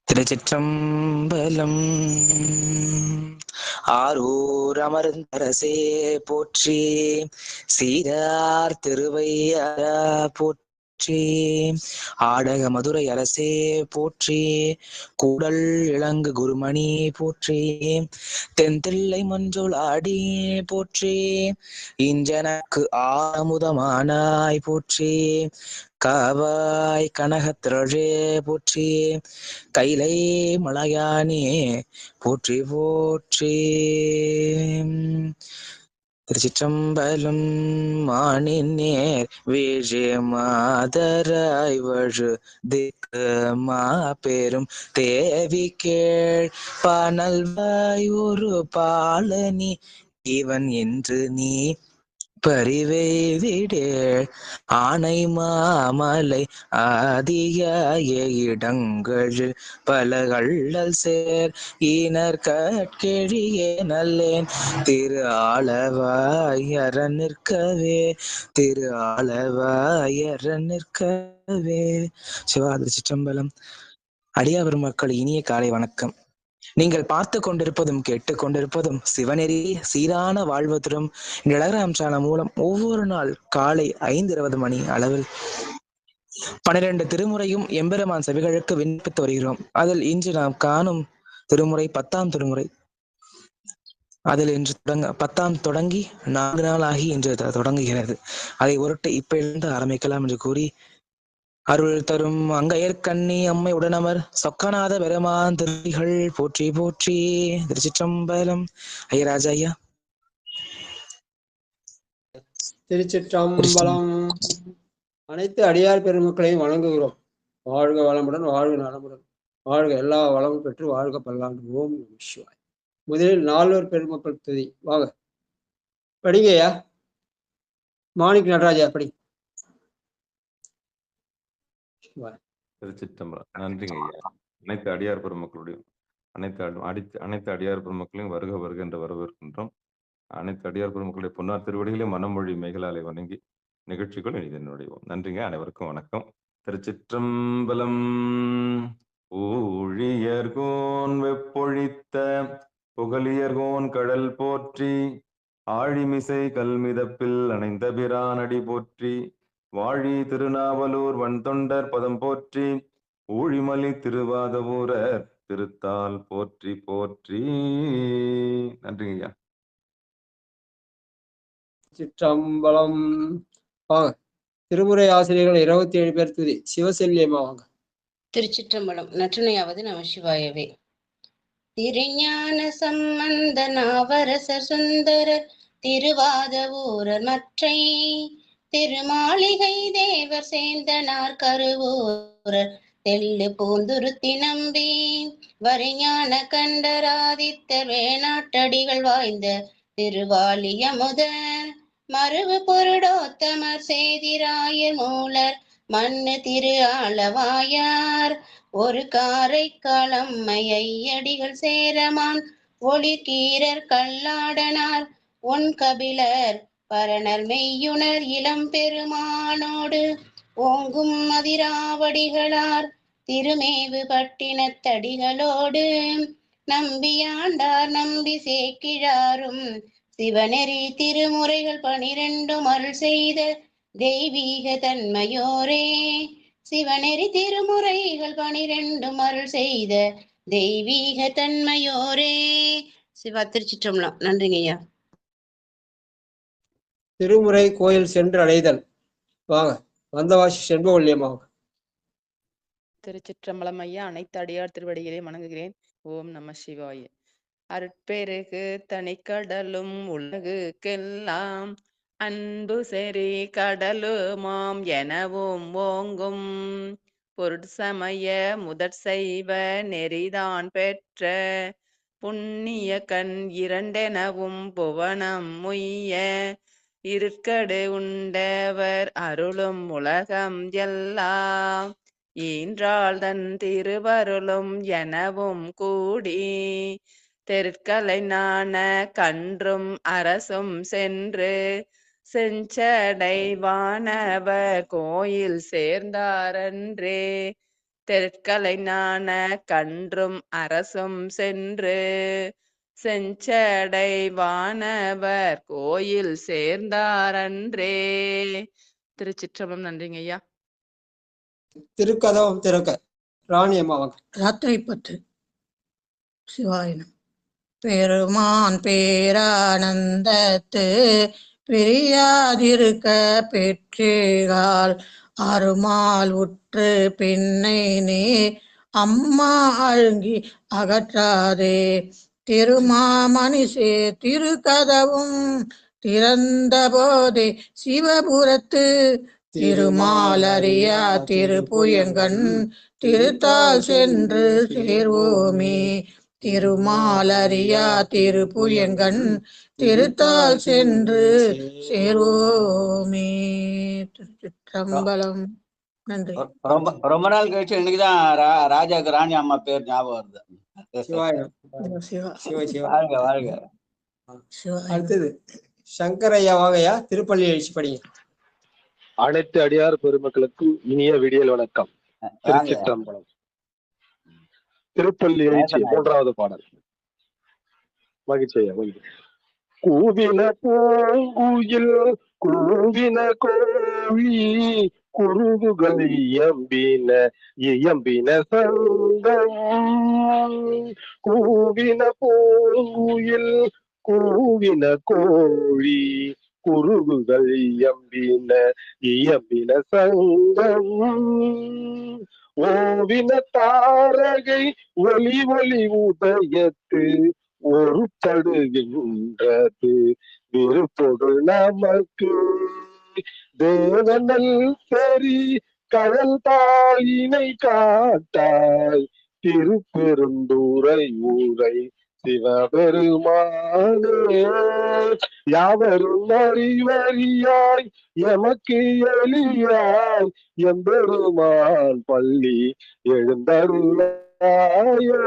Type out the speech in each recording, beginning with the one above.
திருச்சிற்றம்பலம். ஆரூர் அமர்ந்தரசே போற்றி, சீரார் திருவையாரா போற்றி, ஆடக மதுரை அரசே போற்றி, கூடல் இளங்கு குருமணி போற்றி, தென்தில்லை மஞ்சுள் ஆடி போற்றி, இஞ்சனக்கு ஆமுதமானாய் போற்றி, காவாய் கனகத்திரழே போற்றி, கைலை மலையானே போற்றி போற்றி. திருச்சிற்றம்பலம். மானினேர் வீழே மாதராய் வழு திக்கு மாபெரும் தேவி கேள் பானல்வாய் ஒரு பாலனி இவன் என்று நீ பரிவேவிடே ஆனை மாமலை ஆதியாய இடங்களில் பல கள்ளல் சேர் ஈனர் கட்கெழியே நல்லேன் திரு ஆளவாயர நிற்கவே, திரு ஆளவாயர நிற்கவே. சிவாதிரி சிற்றம்பலம். அடியாவர் மக்கள் இனிய காலை வணக்கம். நீங்கள் பார்த்து கொண்டிருப்பதும் கேட்டுக்கொண்டிருப்பதும் சிவநெறி சீரான வாழ்வதும் நிலகிராம் சேனல் மூலம் ஒவ்வொரு நாள் காலை 5:20 மணி அளவில் 12 திருமுறையும் எம்பெருமான் செவிகளுக்கு விண்ணப்பித்து வருகிறோம். அதில் இன்று நாம் காணும் திருமுறை 10ஆம் திருமுறை. அதில் இன்று 10ஆம் தொடங்கி 4 நாள் ஆகி இன்று தொடங்குகிறது. அதை ஒருட்டு இப்ப இருந்து ஆரம்பிக்கலாம் என்று கூறி, அருள் தரும் அங்கையர்கண்ணி அம்மை உடனமர் சொக்கநாத பெருமான் திருடிகள் போற்றி போற்றி. திருச்சிற்றம்பலம். ஐயராஜா ஐயா. திருச்சிற்றம்பலம். அனைத்து அடியார் பெருமக்களையும் வணங்குகிறோம். வாழ்க வளமுடன், வாழ்க நலமுடன், வாழ்க எல்லா வளமும் பெற்று வாழ்க பல்லாண்டு. ஓம் நம சிவாய். முதலில் 4 பெருமக்கள் துதி. வாங்க படிங்கய்யா. மாணிக்க நடராஜா படி. திருச்சிற்றம்பலம். நன்றிங்க ஐயா. அனைத்து அடியார் பெருமக்களுடையும் அனைத்து அடியார் பெருமக்களையும் வருக வருக என்று வரவேற்கின்றோம். அனைத்து அடியார் பெருமக்களுடைய பொன்னார் திருவடிகளையும் மனமொழி மேகலாலை வணங்கி நிகழ்ச்சிகள் இனிதன் நுழைவோம். நன்றிங்க. அனைவருக்கும் வணக்கம். திருச்சிற்றம்பலம். ஊழியர்கோன் வெப்பொழித்த புகழியர்கோன் கடல் போற்றி, ஆழிமிசை கல்மிதப்பில் அணைந்த பிரானடி போற்றி, வாழி திருநாவலூர் வன்தொண்டர் பதம் போற்றி, ஊழிமலி திருவாதவூரர் திருத்தால் போற்றி போற்றி. நன்றிங்க ஐயா. சிற்றம்பலம். வாங்க திருமுறை ஆசிரியர்கள் 27 பேர் துதி. சிவசெல்லியம்மா வாங்க. திருச்சிற்றம்பலம். நற்றுணையாவது நம சிவாயவே. திருஞான சம்பந்த நாவரசர் சுந்தரர் திருவாதவூரர் மற்றை, திருமாளிகை தேவர் சேந்தனார் கருவூரர் தெல்லு பூந்துருத்தி நம்பி, வரைஞான கண்டராதித்தர் வேணாட்டடிகள் வாய்ந்த திருவாலியமுதர், மருவு பொருடோத்தமர் சேதிராயர் மூலர் மண்ணு திரு ஆளவாயார், ஒரு காரை களம்மையடிகள் சேரமான் ஒளிர்கீரர் கல்லாடனார், ஒன் கபிலர் பரணர் மெய்யுணர் இளம் பெருமானோடு ஓங்கும் மதிராவடிகளார், திருமேவு பட்டினத்தடிகளோடு நம்பியாண்டார் நம்பி சேக்கிழாரும், சிவநெறி திருமுறைகள் 12 அருள் செய்த தெய்வீக தன்மையோரே, சிவநெறி திருமுறைகள் 12 அருள் செய்த தெய்வீக தன்மையோரே. சிவா. திருச்சிற்றம்பலம். நன்றிங்க ஐயா. திருமுறை கோயில் சென்று அடைதல். வாங்க வந்தவாசி செண்பவல்லியம்மா. திருச்சிற்றம்பலம் ஐயா. அனைத்து அடியார் திருவடிகளை வணங்குகிறேன். ஓம் நம சிவாய. அற்பெருகு தனிக்கடலும் உலகுக்கெல்லாம் அன்பு செறி கடலுமாம் எனவும் ஓங்கும், பொருட்சமய முதற் செய்வ நெறிதான் பெற்ற புண்ணிய கண் இரண்டெனவும் புவனம் முய்ய, இருக்கடு உண்டவர் அருளும் உலகம் எல்லாம் ஈன்றாள் தன் திருவருளும் எனவும் கூடி, தெற்கலை நாண கன்றும் அரசும் சென்று செஞ்சடை வானவர் கோயில் சேர்ந்தாரன்றே, தெற்கலை ஞான கன்றும் அரசும் சென்று செஞ்சடை வானவர் கோயில் சேர்ந்தாரன்றே. திருச்சிற்றம்பலம். நன்றிங்க ஐயா. திருக்கதவம் திறக்க ராணி அம்மா வாங்க. ராத்திரி 10. சிவாயினம். பெருமான் பேரானந்தத்து பிரியாதிருக்க பெற்றேகால் அருமால் உற்று பின்னை நீ அம்மா அழுங்கி அகற்றாதே. திருமாமணிசே திருக்கதவும் திறந்த போதே சிவபுரத்து திருமாலறியா திருப்புயங்கண் திருத்தால் சென்று சேர்வோமே. திருமாலறியா திருப்புயங்கண் திருத்தால் சென்று சேர்வோமே. திருச்சிற்றம்பலம். நன்றி. ரொம்ப நாள் கழிச்சு இன்னைக்குதான் ராஜாக்கு ராணி அம்மா பேர் ஞாபகம் வருது. வாழ்க வாழ்க. அடுத்தது சங்கரையா வாங்கய்யா. திருப்பள்ளி எழுச்சி படிங்க. அனைத்து அடியார் பெருமக்களுக்கு இனிய விடியல் வணக்கம். திருச்சிற்றம்பலம். திருப்பள்ளி எழுச்சி 3வது பாடல். மகிழ்ச்சியா கூவின பூங்குயில் கூவின கோழி குருகுகள் இயம்பின சங்கம். கூவின பூங்குயில் கூவின கோழி குருகுகள் இயம்பின சங்கம். ஓவின தாரகை ஒளி ஒளி உதயத்து ஒரு தடுகின்றது விருப்பொருள் நமக்கு. தேவனல் சரி கடல் தாயினை காட்டாய் திருப்பெருந்துறை ஊரை சிவபெருமானே. யாவரும் அறிவறியாய் எமக்கு எளியாய் எம்பெருமான் பள்ளி எழுந்தருளாயே.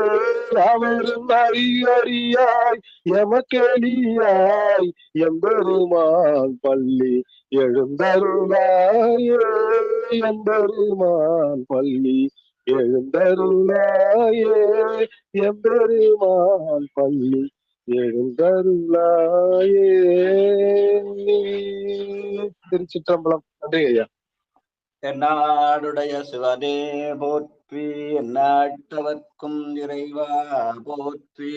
யாவரும் அறிவறியாய் எமக்கெளியாய் எம்பெருமான் பள்ளி எழுந்தருளாயே. எம்பெருமான் பள்ளி எழுந்தருளாயே. எம்பெருமான் பள்ளி எழுந்தருளாயே. திருச்சிற்றம்பலம். நன்றி ஐயா. என்னாடுடைய சிவனே போற்றி, எந்நாட்டவர்க்கும் இறைவா போற்றி,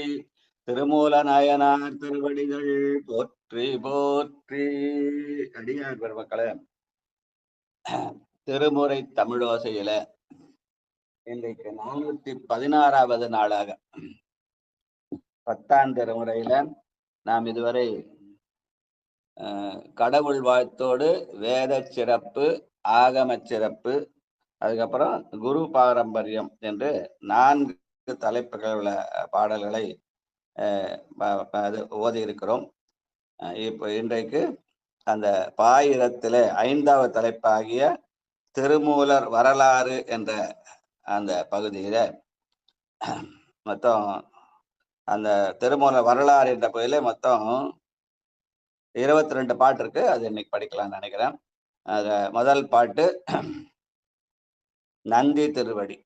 திருமூல நாயனார் திருவடிகள் போற்றி போற்றி. அடியார் பெருமக்களே, திருமுறை தமிழோசையில இன்றைக்கு 416வது நாளாக 10ஆம் திருமுறையில நாம் இதுவரை கடவுள் வாழ்த்தோடு வேத சிறப்பு, ஆகம சிறப்பு, அதுக்கப்புறம் குரு பாரம்பரியம் என்று 4 தலைப்புகள் உள்ள பாடல்களை ஓதி இருக்கிறோம். இப்போ இன்றைக்கு அந்த பாயிரத்திலே 5வது தலைப்பாகிய திருமூலர் வரலாறு என்ற அந்த பகுதியில மொத்தம் அந்த திருமூலர் வரலாறு என்ற பகுதியில மொத்தம் 22 பாட்டு இருக்கு. அது இன்னைக்கு படிக்கலாம்னு நினைக்கிறேன். அது முதல் பாட்டு நந்தி திருவடி.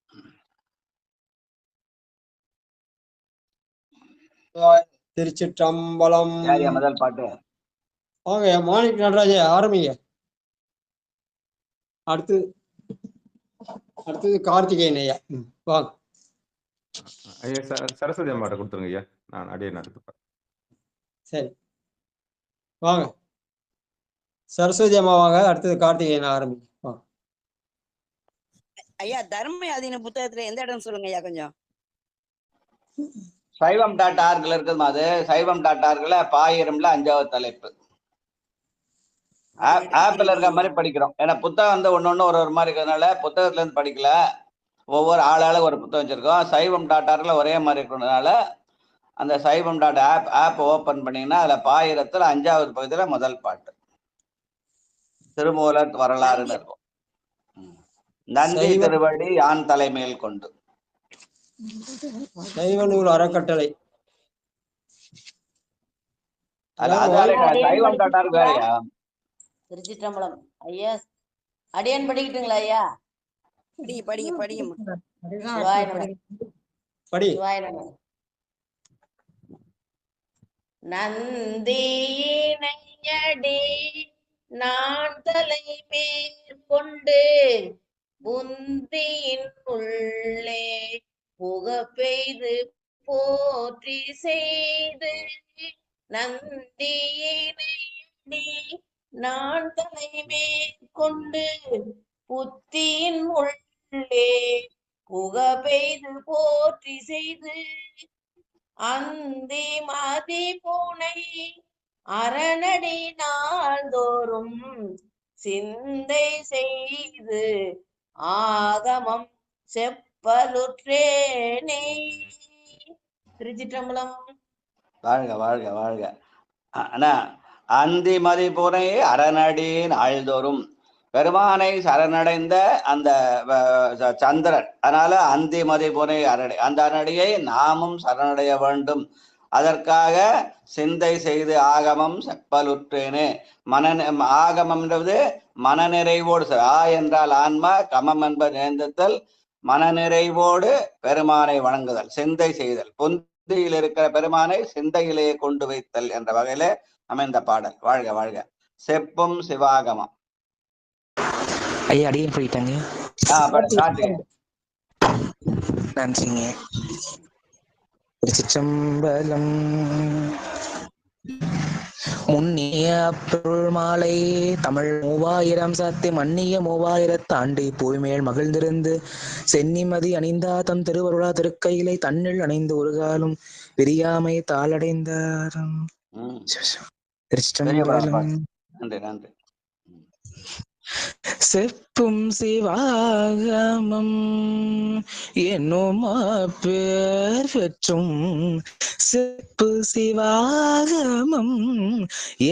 திருச்சிற்றம்பலம். முதல் பாட்டு வாங்க மாணிக்க நடராஜ ஆரம்பிங்க. அடுத்தது கார்த்திகேயன் ஐயா வாங்க. ஐயா சரஸ்வதி அம்மாட்ட கொடுத்துருங்க ஐயா, நான் அடியே நடத்துப்பேன். சரி வாங்க சரஸ்வதி அம்மா வாங்க. அடுத்தது கார்த்திகேயன் ஆரம்பிங்க. ஐயா தர்மயாதீன புத்தகத்துல எந்த இடம் சொல்லுங்க ஐயா கொஞ்சம். சைவம்.org இருக்குது. அது சைவம்.org பாயிரம்ல 5வது தலைப்பு. ஆப்பிள் இருக்கிற மாதிரி படிக்கிறோம். ஏன்னா புத்தகம் வந்து ஒன்னொன்னு ஒரு மாதிரி இருக்கிறதுனால புத்தகத்துல இருந்து படிக்கல. ஒவ்வொரு ஆளாளுக்கு ஒரு புத்தகம் வச்சிருக்கோம். சைவம்.org ஒரே மாதிரி இருக்கிறதுனால அந்த சைவம்.ஆப் ஓபன் பண்ணீங்கன்னா அதுல பாயிரத்துல 5வது பகுதியில முதல் பாட்டு திருமூலர் வரலாறுன்னு இருக்கும். நந்தி திருவடி யான் தலைமையில் கொண்டு. சைவ நூல் அறக்கட்டளை. சைவம்.org வேறையா? திருச்சிற்றம்பலம் ஐயா. அடியான் படிக்கட்டுங்களா ஐயா? படிங்க படிங்கம்மா. சிவாய நம. படி. சிவாய நம. நந்தியினையடி நான் தலை மேற்கொண்டு புந்தியின் உள்ளே புக பெய்து போற்றி செய்து நந்தியினையடி நான் தலை மேற்கொண்டு புத்தியின் உள்ளே புக பெய்து போற்றி செய்து அந்தி மதி பூனை அரணடி நாள்தோறும் சிந்தை செய்து ஆகமம் செப்பலுற்றேனே. திருச்சிற்றம்பலம். வாழ்க வாழ்க வாழ்க. ஆனா அந்தி மதி பூனை அரணடி நாள்தோறும் பெருமானை சரணடைந்த அந்த சந்திரன், அதனால அந்தி மதி பூனை அரணை, அந்த அரணடியை நாமும் சரணடைய வேண்டும். அதற்காக சிந்தை செய்து ஆகமம் செப்பலுற்றேனே. ஆகமம்ன்றது மனநிறைவோடு, என்றால் ஆன்மா, கமம் என்பது நேர்ந்தல், மனநிறைவோடு பெருமானை வணங்குதல், சிந்தை செய்தல், புந்தியில் இருக்கிற பெருமானை சிந்தையிலே கொண்டு வைத்தல் என்ற வகையில அமைந்த பாடல். வாழ்க வாழ்க. செப்பும் சிவாகமம். ஐயா அடியேன் போயிட்டாங்க. நன்றிங்க. திருச்சிற்றம்பலம். முன்னிய அப்பொருள் மாலை தமிழ் 3000 சாத்தி மன்னிய 3000 ஆண்டு பூய்மேல் மகிழ்ந்திருந்து சென்னிமதி அணிந்தா தம் திருவருளா திருக்கையிலை தன்னில் அணைந்து ஒரு காலம் பிரியாமை தாளடைந்தாரும். திருச்சிற்றம்பலம். நன்றி நன்றி. செப்பும் சிவாகமம் என்னும் பேர் பெற்றும் செப்பு சிவாகமம்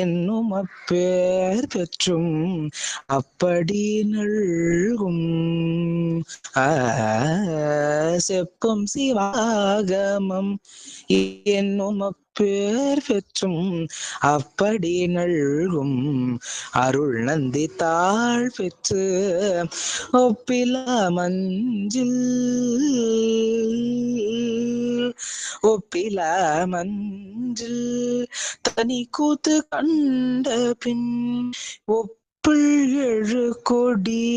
என்னும் அப்பேர் பெற்றும் அப்படி நல்கும் செப்பும் சிவாகமம் என்னும் அப்பேர் பெற்றும் அப்படி நல்கும் அருள் நந்தி தாழ் பெற்று ஒப்பிலா மஞ்சில் ஒப்பிலா மஞ்சில் தனி கூத்து கண்ட பின் ஒப்பிள் எழு கொடி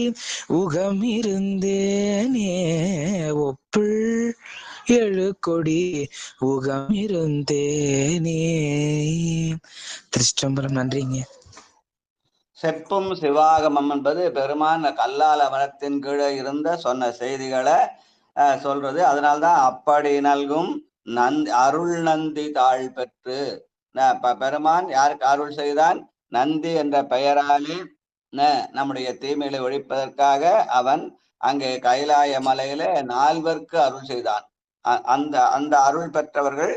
உகமிருந்தேனே ஒப்பிள் எழு கொடி உகம் இருந்தேனே. திருச்சிற்றம்பலம். நன்றிங்க. செப்பும் சிவாகமம் என்பது பெருமான் கல்லால மரத்தின் கீழே இருந்த சொன்ன செய்திகளை சொல்றது. அதனால்தான் அப்படி நல்கும் அருள் நந்தி தாழ் பெற்று, பெருமான் யாருக்கு அருள் செய்தான்? நந்தி என்ற பெயராலே நம்முடைய தீமையை ஒழிப்பதற்காக அவன் அங்கே கைலாய மலையில 4 அருள் செய்தான். அந்த அந்த அருள் பெற்றவர்கள்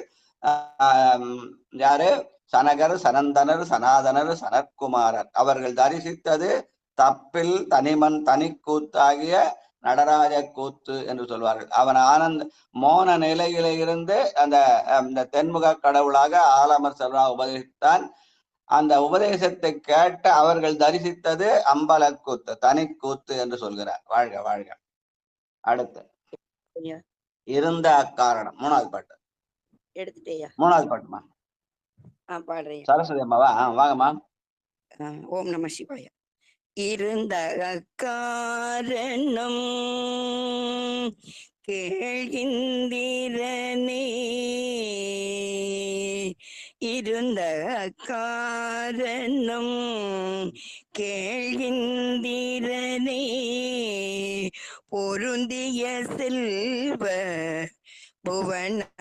யாரு? சனகர், சனந்தனர், சனாதனர், சனற்குமாரர். அவர்கள் தரிசித்தது தப்பில் தனிமன் தனி கூத்தாகிய நடராஜ கூத்து என்று சொல்வார்கள். அவன் ஆனந்த மோன நிலையில இருந்து அந்த தென்முக கடவுளாக ஆலமர் செல்வா உபதேசித்தான். அந்த உபதேசத்தை கேட்டு அவர்கள் தரிசித்தது அம்பல கூத்து, தனி கூத்து என்று சொல்கிறார். வாழ்க வாழ்க. அடுத்து இருந்த அக்காரணம் 3வது பாட்டு எடுத்துட்டேயா? 3வது பாட்டுமா பாடுறேன். சரஸ்வதி அம்மாவா? வாங்கம்மா. ஓம் நம சிவாய. இருந்த அக்காரணம் கேள்கின்றீரனே, இருந்த அக்காரணம் கேள்கின்றீரனே, பொருந்திய செல்வ புவனாபதியாம்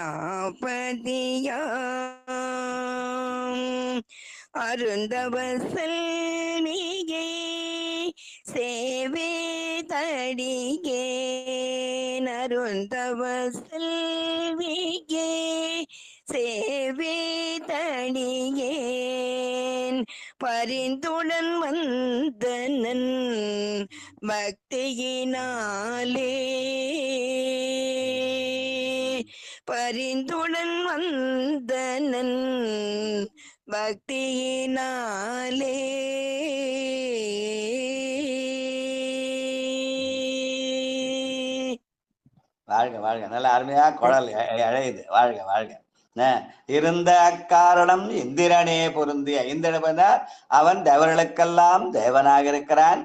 அருந்தவ செல்விகே சேவே தடிகே, அருந்தவ செல்விகே சேவே தடிகேன், பரிந்துடன் வந்தனன் பக்தியினாலே, பரிந்துடன் வந்தனன் பக்தியினாலே, வாழ்க வாழ்க. நல்ல அருமையா குழல் அழையுது. வாழ்க வாழ்க. இருந்த அக்காரணம் இந்திரனே பொருந்திய. இந்திரன் அவன் தேவர்களுக்கெல்லாம் தேவனாக இருக்கிறான்.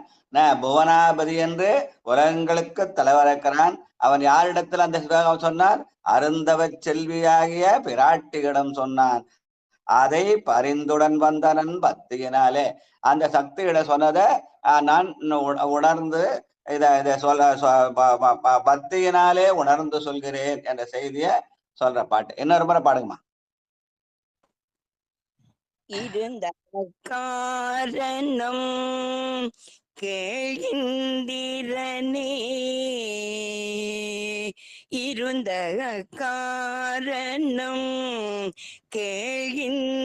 புவனாபதி என்று உலகங்களுக்கு தலைவராக்கிறான். அவன் யாரிடத்தில் அந்த சிவகம் சொன்னான்? அருந்தவ செல்வியாகிய பிராட்டியிடம் சொன்னான். அதை பரிந்துடன் வந்தனன் பக்தியினாலே. அந்த சக்தியிட சொன்னதை நான் உணர்ந்து இதை பக்தியினாலே உணர்ந்து சொல்கிறேன் என்ற செய்திய சொல்ற பாட்டு. இன்னொரு முறை பாடுங்கம்மா. இருந்த காரணம் கேள்கின்றனே, இருந்த காரணம் கேள்கின்றனே,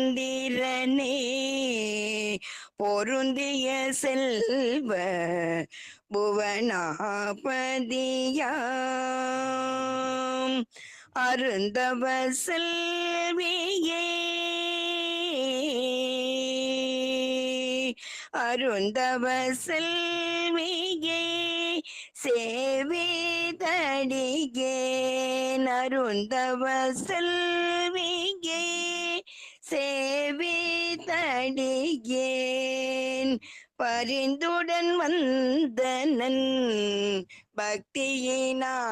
பொருந்திய செல்வ புவனாபதியாம் அருந்தவ செல்வியே, அருந்தவ செல்வியே சேவிதடிகேன், அருந்தவ செல்வியே சேவிதடிகேன், பரிந்துடன் வந்தனன் பக்தியினானே,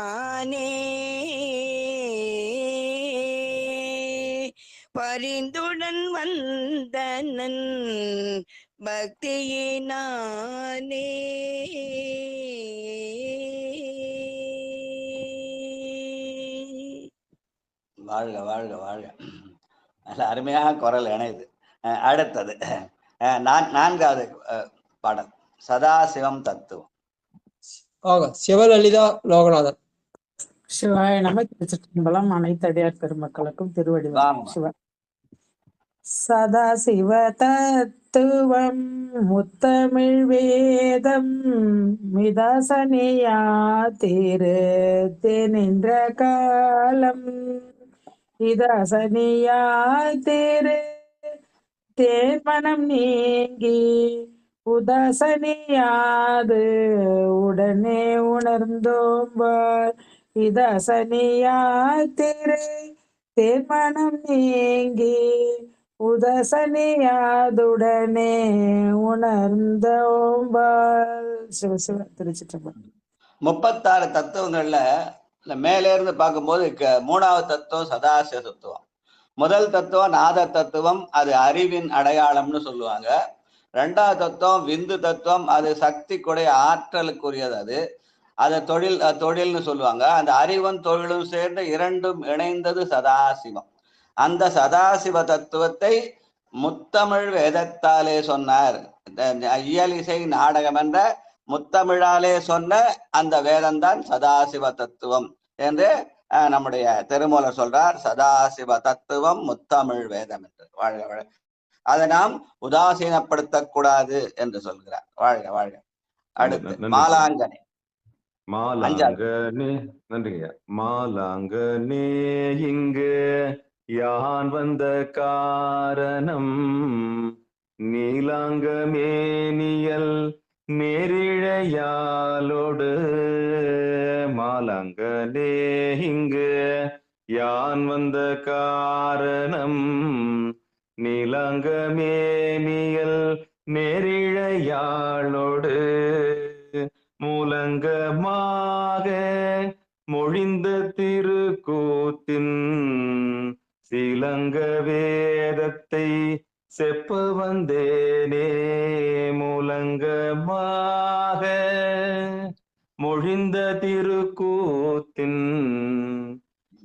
பரிந்துடன் வந்தனன் பக்தியினானே. வாழ்க வாழ்க வாழ்க. நல்ல அருமையாக குரல் இணையுது. அடுத்தது நான்காவது பாடல் சதாசிவம் தத்துவம். சிவலலிதா லோகநாதன். சிவாய நம. திருச்சிற்றம்பலம். அனைத்து அடியார் பெருமக்களுக்கும் திருவடி சிவ. சதாசிவ தத்துவம் முத்தமிழ் வேதம் மிதாசனியா திரு தெனின்ற காலம், இதாசனியா திரு தேன்மனம் நீங்கி உதாசனியாது உடனே உணர்ந்தோம்பார், இதாசனியா திரு தேன்மனம் நீங்கி உதாசனியாதுடனே உணர்ந்தோம்பார். சிவசிவ. திருச்சிற்றம்பலம். 36 தத்துவங்கள்ல மேலே இருந்து பார்க்கும்போது மூணாவது தத்துவம் சதாசிவ தத்துவம். முதல் தத்துவம் நாத தத்துவம், அது அறிவின் அடையாளம்னு சொல்லுவாங்க. ரெண்டாவது தத்துவம் விந்து தத்துவம், அது சக்தி கொடை ஆற்றலுக்குரியது. அது தொழில்னு சொல்லுவாங்க. அந்த அறிவும் தொழிலும் சேர்ந்து இரண்டும் இணைந்தது சதாசிவம். அந்த சதாசிவ தத்துவத்தை முத்தமிழ் வேதத்தாலே சொன்னார். இயல் இசை நாடகம் என்ற முத்தமிழாலே சொன்ன அந்த வேதம்தான் சதாசிவ தத்துவம் என்று நம்முடைய திருமூலர் சொல்றார். சதாசிவ தத்துவம் முத்தமிழ் வேதம் என்று. வாழ்க வாழ்க. அதை நாம் உதாசீனப்படுத்தக்கூடாது என்று சொல்கிறார். வாழ்க வாழ்க. அடுத்து மாலாங்கனே. மாலாங்கனே. நன்றிங்க. மாலாங்கனே இங்கு யான் வந்த காரணம் நீலாங்கமேனியல் நேரிழையாலோடு, மாலாங்கனே இங்கு யான் வந்த காரணம் நீலாங்கமேனியல் நேரிழையாளோடு, மூலங்கமாக மொழிந்த திருக்கூத்தின் சீலங்க வேதத்தை செப்ப வந்தேனே, மூலங்கமாக மொழிந்த திருக்கூத்தின்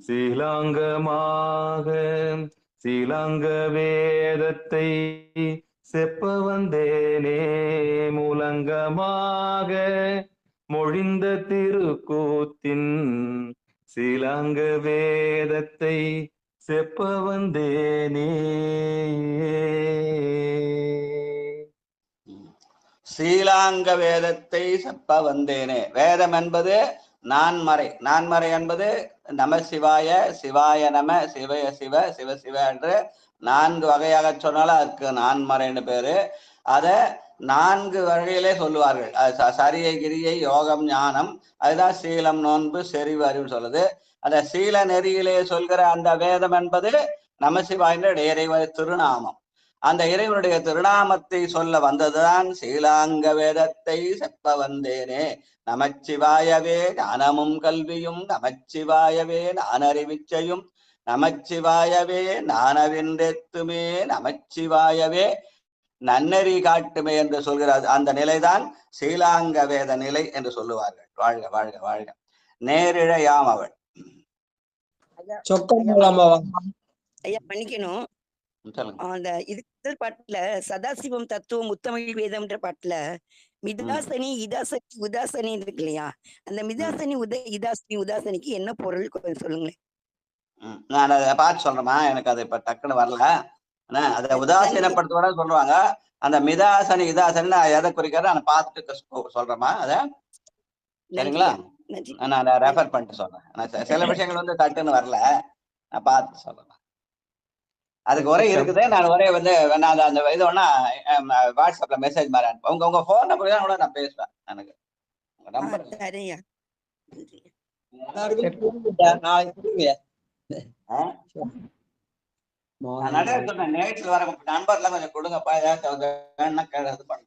சீலாங்கமாக சீலாங்க வேதத்தை செப்ப வந்தேனே, மூலங்கமாக மொழிந்த திருக்கூத்தின் சீலாங்க வேதத்தை செப்ப வந்தேனே. சீலாங்க வேதத்தை செப்ப வந்தேனே. வேதம் என்பது நான்மறை. நான்மறை என்பது நம சிவாய, சிவாய நம, சிவய சிவ, சிவ சிவ என்று 4 வகையாக சொன்னாலும் அதுக்கு நான்மறைன்னு பேரு. அதை 4 வகையிலே சொல்லுவார்கள். சரியை கிரியை யோகம் ஞானம், அதுதான் சீலம் நோன்பு செறிவு அறிவுன்னு சொல்லுது. அந்த சீல நெறியிலே சொல்கிற அந்த வேதம் என்பது நமசிவாயின்ற இறைவனுடைய திருநாமம். அந்த இறைவனுடைய திருநாமத்தை சொல்ல வந்ததுதான் சீலாங்க வேதத்தை செப்ப வந்தேனே நமச்சிவாயவே ஞானமும் கல்வியும், நமச்சிவாயவே நானறிவிச்சையும், நமச்சிவாயவே நானவின்றெத்துமே, நமச்சிவாயவே நன்னெறி காட்டுமே என்று சொல்கிறார். அந்த நிலைதான் சீலாங்க வேத நிலை என்று சொல்லுவார்கள். வாழ்க வாழ்க வாழ்க. நேரிழையாம் அவள். ஐயா மன்னிக்கணும். அந்த இது பாட்டுல சதாசிவம் தத்துவம் முத்தமிழ் வேதம்ன்ற பாட்டுல மிதாசனி இதாசனி உதாசனி இருக்கு இல்லையா? அந்த மிதாசனி இதாசனி உதாசனிக்கு என்ன பொருள் கொஞ்சம் சொல்லுங்களேன். நான் அதை பார்த்து சொல்றேமா, எனக்கு அது இப்ப டக்குன்னு வரல. அதை உதாசீனப்படுத்துவத சொல்லுவாங்க. அந்த மிதாசனி இதாசனி நான் எதை குறிக்கிறேன் நான் பார்த்துட்டு சொல்றேமா அத. சரிங்களா? நான் அதை ரெஃபர் பண்ணிட்டு சொல்றேன். சில விஷயங்கள் வந்து டக்குன்னு வரல, நான் பார்த்து சொல்றேன். அதுக்கு ஒரே இருக்குது. நான் ஒரே வந்து நான் அந்த இது ஒன்னா வாட்ஸ்அப்ல மெசேஜ் மாதிரி அனுப்பேன். உங்க போன் நம்பர் தான் கூட நான் பேசுவேன். எனக்கு நம்பர் நிறைய சொன்னேன். நேற்று வர நம்பர்லாம் கொஞ்சம் கொடுங்கப்பா, ஏதாவது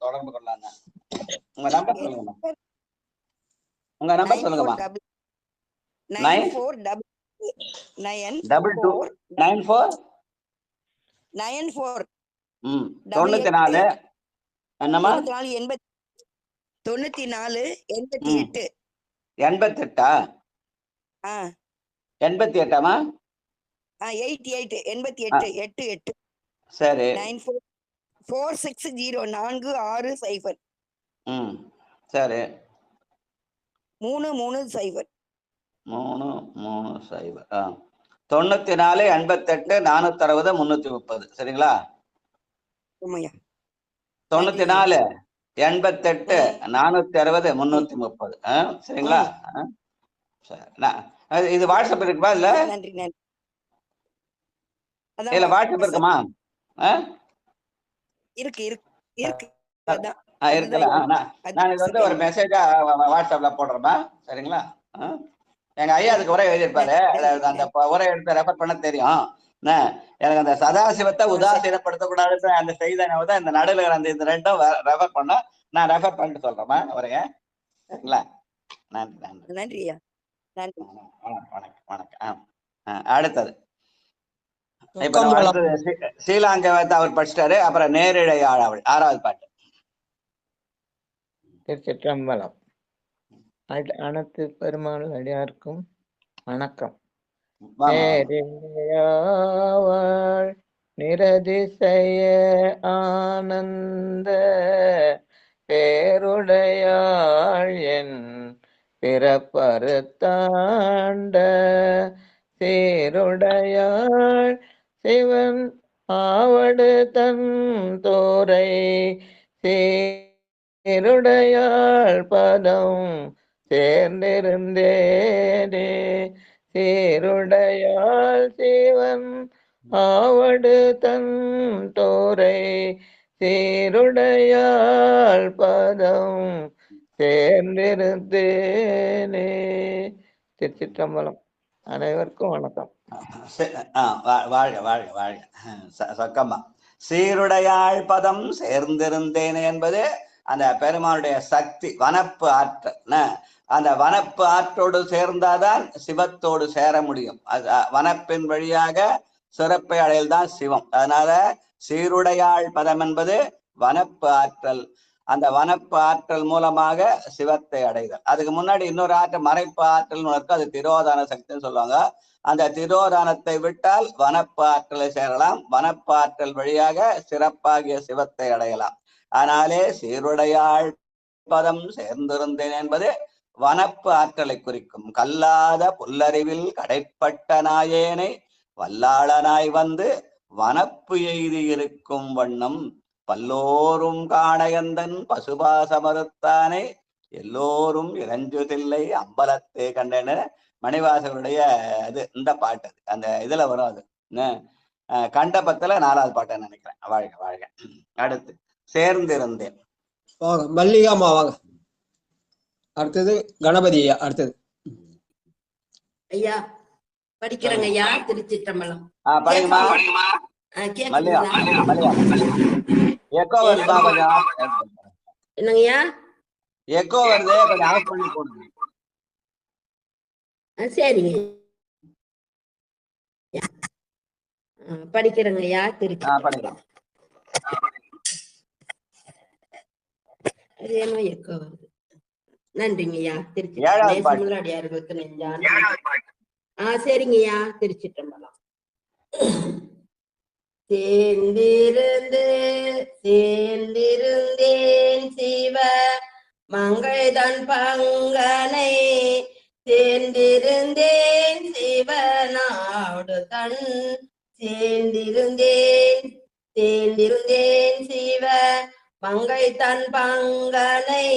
தொடர்பு கொள்ளலாம். உங்க நம்பர் சொல்லுங்கம்மா. உங்க நம்பர் சொல்லுங்கம்மா. 94 94 என்னம்மா 94 88 88ஆமா 88 88 சரி 460 4660 சரி 330 330 94 88 460 330. சரிங்களா? 94 88 460 330. சரிங்களா? இது வாட்ஸ்அப் இருக்குப்பா? இல்ல இல்ல வாட்ஸ்அப் இருக்குமா? இருக்குல்ல. நான் இது வந்து ஒரு மெசேஜா வாட்ஸ்அப்ல போடுறேன்பா. சரிங்களா? எங்க ஐயா அதுக்கு உரை எழுதியிருப்பாரு. அந்த உரை எடுத்து ரெஃபர் பண்ண தெரியும். எனக்கு அந்த சதாசிவத்தை உதாசீனப்படுத்தக்கூடாது அந்த செய்திதான் இந்த நடுவில் அந்த இந்த ரெண்டும் ரெஃபர் பண்ண நான் ரெஃபர் பண்ணிட்டு சொல்றேம்மா உரைய. சரிங்களா? நன்றி நன்றி நன்றியா. வணக்கம் வணக்கம். அடுத்தது இப்ப அடுத்தது சீலாங்கவத்தை அவர் படிச்சிட்டாரு. அப்புறம் நேரிழையாள் அவள் 6வது பாட்டு. திருச்சிற்றம்பலம். அனைத்து பெருமாள் அடியாருக்கும் வணக்கம். நேரிழையாள் நிரதிசய ஆனந்த பேருடையாள் என் பிறப்பறுத்தாண்ட சீருடையாள் சிவன் ஆவடு தன் தோரை சீருடையாள் பதம் சேர்ந்திருந்தேனே சீருடையாள் சிவன் ஆவடு தன் தோரை சீருடையாள் பதம் சேர்ந்திருந்தேனே. திருச்சிற்றம்பலம். அனைவருக்கும் வணக்கம். வாழ்க வாழ்க வாழ்க. சொக்கம்மா. சீருடையாள் பதம் சேர்ந்திருந்தேனே என்பது அந்த பெருமானுடைய சக்தி, வனப்பு ஆற்றல். அந்த வனப்பு ஆற்றோடு சேர்ந்தாதான் சிவத்தோடு சேர முடியும். வனப்பின் வழியாக சிறப்பை அடையல்தான் சிவம். அதனால சீருடையாள் பதம் என்பது வனப்பு ஆற்றல். அந்த வனப்பு ஆற்றல் மூலமாக சிவத்தை அடைதல். அதுக்கு முன்னாடி இன்னொரு ஆற்றல் மறைப்பு ஆற்றல் இருக்கு, அது திரோதான சக்தின்னு சொல்லுவாங்க. அந்த திரோதானத்தை விட்டால் வனப்பு ஆற்றலை சேரலாம். வனப்பு ஆற்றல் வழியாக சிறப்பாகிய சிவத்தை அடையலாம். ஆனாலே சீருடையாள் பதம் சேர்ந்திருந்தேன் என்பது வனப்பு ஆற்றலை குறிக்கும். கல்லாத புல்லறிவில் கடைப்பட்ட நாயேனை வல்லாளனாய் வந்து வனப்பு எய்தி இருக்கும் வண்ணம் பல்லோரும் காணையந்தன் பசுபாசமறுத்தானே எல்லோரும் இறஞ்சுதில்லை அம்பலத்தே கண்டேன்னு மணிவாசகருடைய இது இந்த பாட்டு. அந்த இதுல வரும் அது கண்டபத்துல 4வது பாட்டை நினைக்கிறேன். வாழ்க வாழ்க. அடுத்து சேர்ந்திருந்தேன். வாங்க மல்லிகாமா வாங்க. அடுத்தது கணபதி ஐயா. அடுத்தது ஐயா படிக்கிறேங்க ஐயா. திருச்சிற்றம்பலம். படிங்கம்மா. மல்லிகா மல்லிகா எக்கோ வருதா? கொஞ்சம் என்னங்கய்யா? எக்கோ வருது, கொஞ்சம் ஆஃப் பண்ணி போடுங்க. சரிங்க படிக்கிறேங்க ஐயா. திருச்சி படிக்கலாம். அது என்ன எக்கோ வருது. நன்றிங்க ஐயா. திருச்சி அடியார்களுக்கு நெஞ்சான சரிங்கய்யா. திருச்சிற்றம்பலம். சேர்ந்திருந்தேன் சிவ மங்கைதன் பங்கனை, சேர்ந்திருந்தேன் சிவனாடு தன், சேர்ந்திருந்தேன் சிவ மங்கை தன் பங்கனை,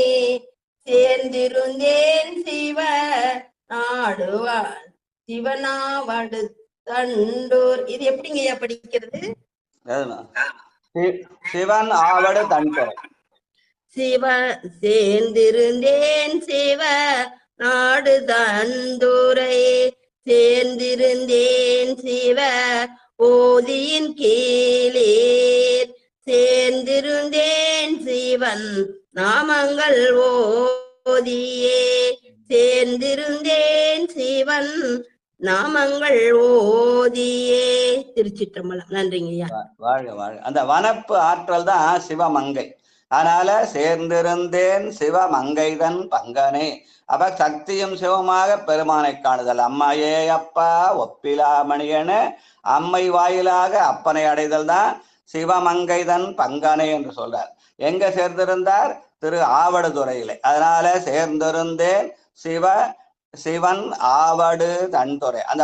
சேர்ந்திருந்தேன் சிவ நாடுவான் சிவனாவடு தண்டூர். இது எப்படிங்கய்யா படிக்கிறது? சிவன் ஆவடு தண்டூர். சிவ சேர்ந்திருந்தேன் சிவ நாடு தந்தூரை, சேர்ந்திருந்தேன் சிவ ஓதியின் கீழேர், சேர்ந்திருந்தேன் சிவன் நாமங்கள் ஓதியே, சேர்ந்திருந்தேன் சிவன் நாமங்கள் ஓதியே. திருச்சிற்றம்பலம். நன்றிங்கய்யா. வாழ்க வாழ்க. அந்த வனப்பு ஆற்றல் தான் சிவமங்கை. அதனால சேர்ந்திருந்தேன் சிவமங்கைதன் பங்கனே. அப்ப சக்தியும் சிவமாக பெருமானை காணுதல். அம்மையே அப்பா ஒப்பிலா மணியன, அம்மை வாயிலாக அப்பனை அடைதல் தான் சிவமங்கைதன் பங்கனே என்று சொல்றார். எங்க சேர்ந்திருந்தார்? திரு ஆவடுதுறையிலே. அதனால சேர்ந்திருந்தேன் சிவன் ஆவடு தன்துறை. அந்த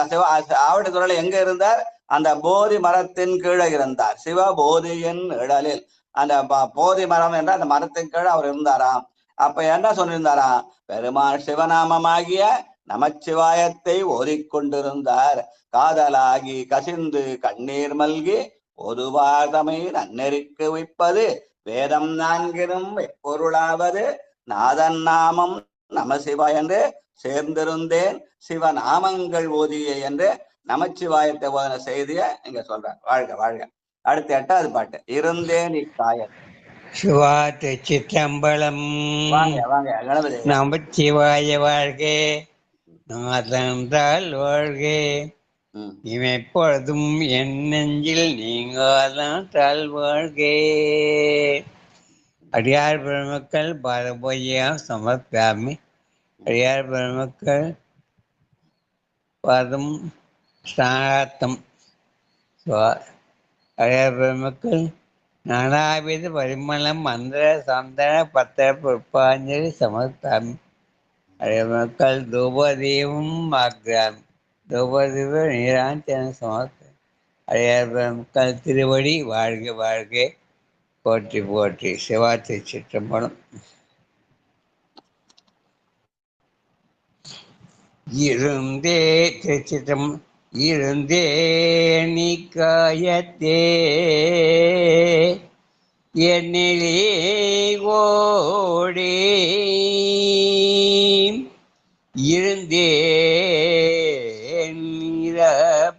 ஆவடு துறையில எங்க இருந்தார்? அந்த போதி மரத்தின் கீழே இருந்தார். சிவ போதியின் இடலில், அந்த போதி மரம் என்ற அந்த மரத்தின் கீழே அவர் இருந்தாராம். அப்ப என்ன சொல்லியிருந்தாராம்? பெருமாள் சிவநாமமாகிய நமச்சிவாயத்தை ஓதிக்கொண்டிருந்தார். காதலாகி கசிந்து கண்ணீர் மல்கி ஒதுவாதமை நன்னெறிக்கு வைப்பது, வேதம் நான்கினும் எப்பொருளாவது நாதன் நாமம் நமசிவா என்று சேர்ந்திருந்தேன் சிவநாமங்கள் ஓதிய என்று நமச்சிவாயத்தை ஓதின செய்திய இங்க சொல்றார். வாழ்க வாழ்க. அடுத்த 8வது பாட்டு. இருந்தேன் இக்காயல். சிவா திருச்சிற்றம்பலம். வாங்க வாங்க கணபதி. நமச்சிவாய வாழ்க, நாதன்றால் வாழ்க, இமைப்பொழுதும் என் நெஞ்சில் நீங்காதான் வாழ்க. அடியார் பெருமக்கள் பாரபோஜியா சமர்ப்பியாமி. அடியார் பெருமக்கள் பதம் ஸ்நானார்த்தம். அடியார் பெருமக்கள் நானாவித பரிமளம் மந்திர சந்தன பத்திர புஷ்பாஞ்சலி சமர்ப்பியாமி. அடியார் பெருமக்கள் தூபதீபம் ஆக்ராமி. தூபதீப நீராஞ்சன சமர்ப்பி. அடியார் பெருமக்கள் திருவடி வாழ்க வாழ்க, போற்றி போற்றி. சிவா திருச்சிற்றம்பலம். இருந்தே திருச்சிற்றம். இருந்தே நிக்காயத்தே என்னிலே ஓடி, இருந்தே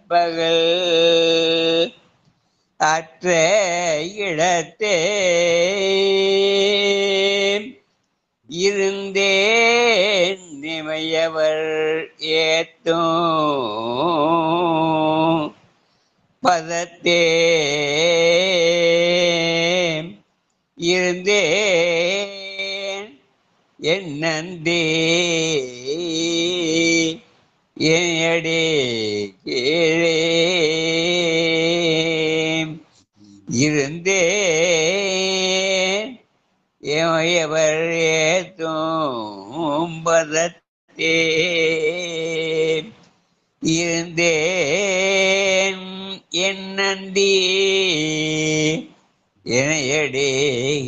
பகல் அற்ற இடத்தே, இருந்தேன் நிமையவர் ஏத்தும் பதத்தே, இருந்தேன் என் நன்றி என்னடி கீழே, இருந்தேன் எவர் ஏத்தும் பதத்தே, இருந்தேன் என் நன்றி எனையடி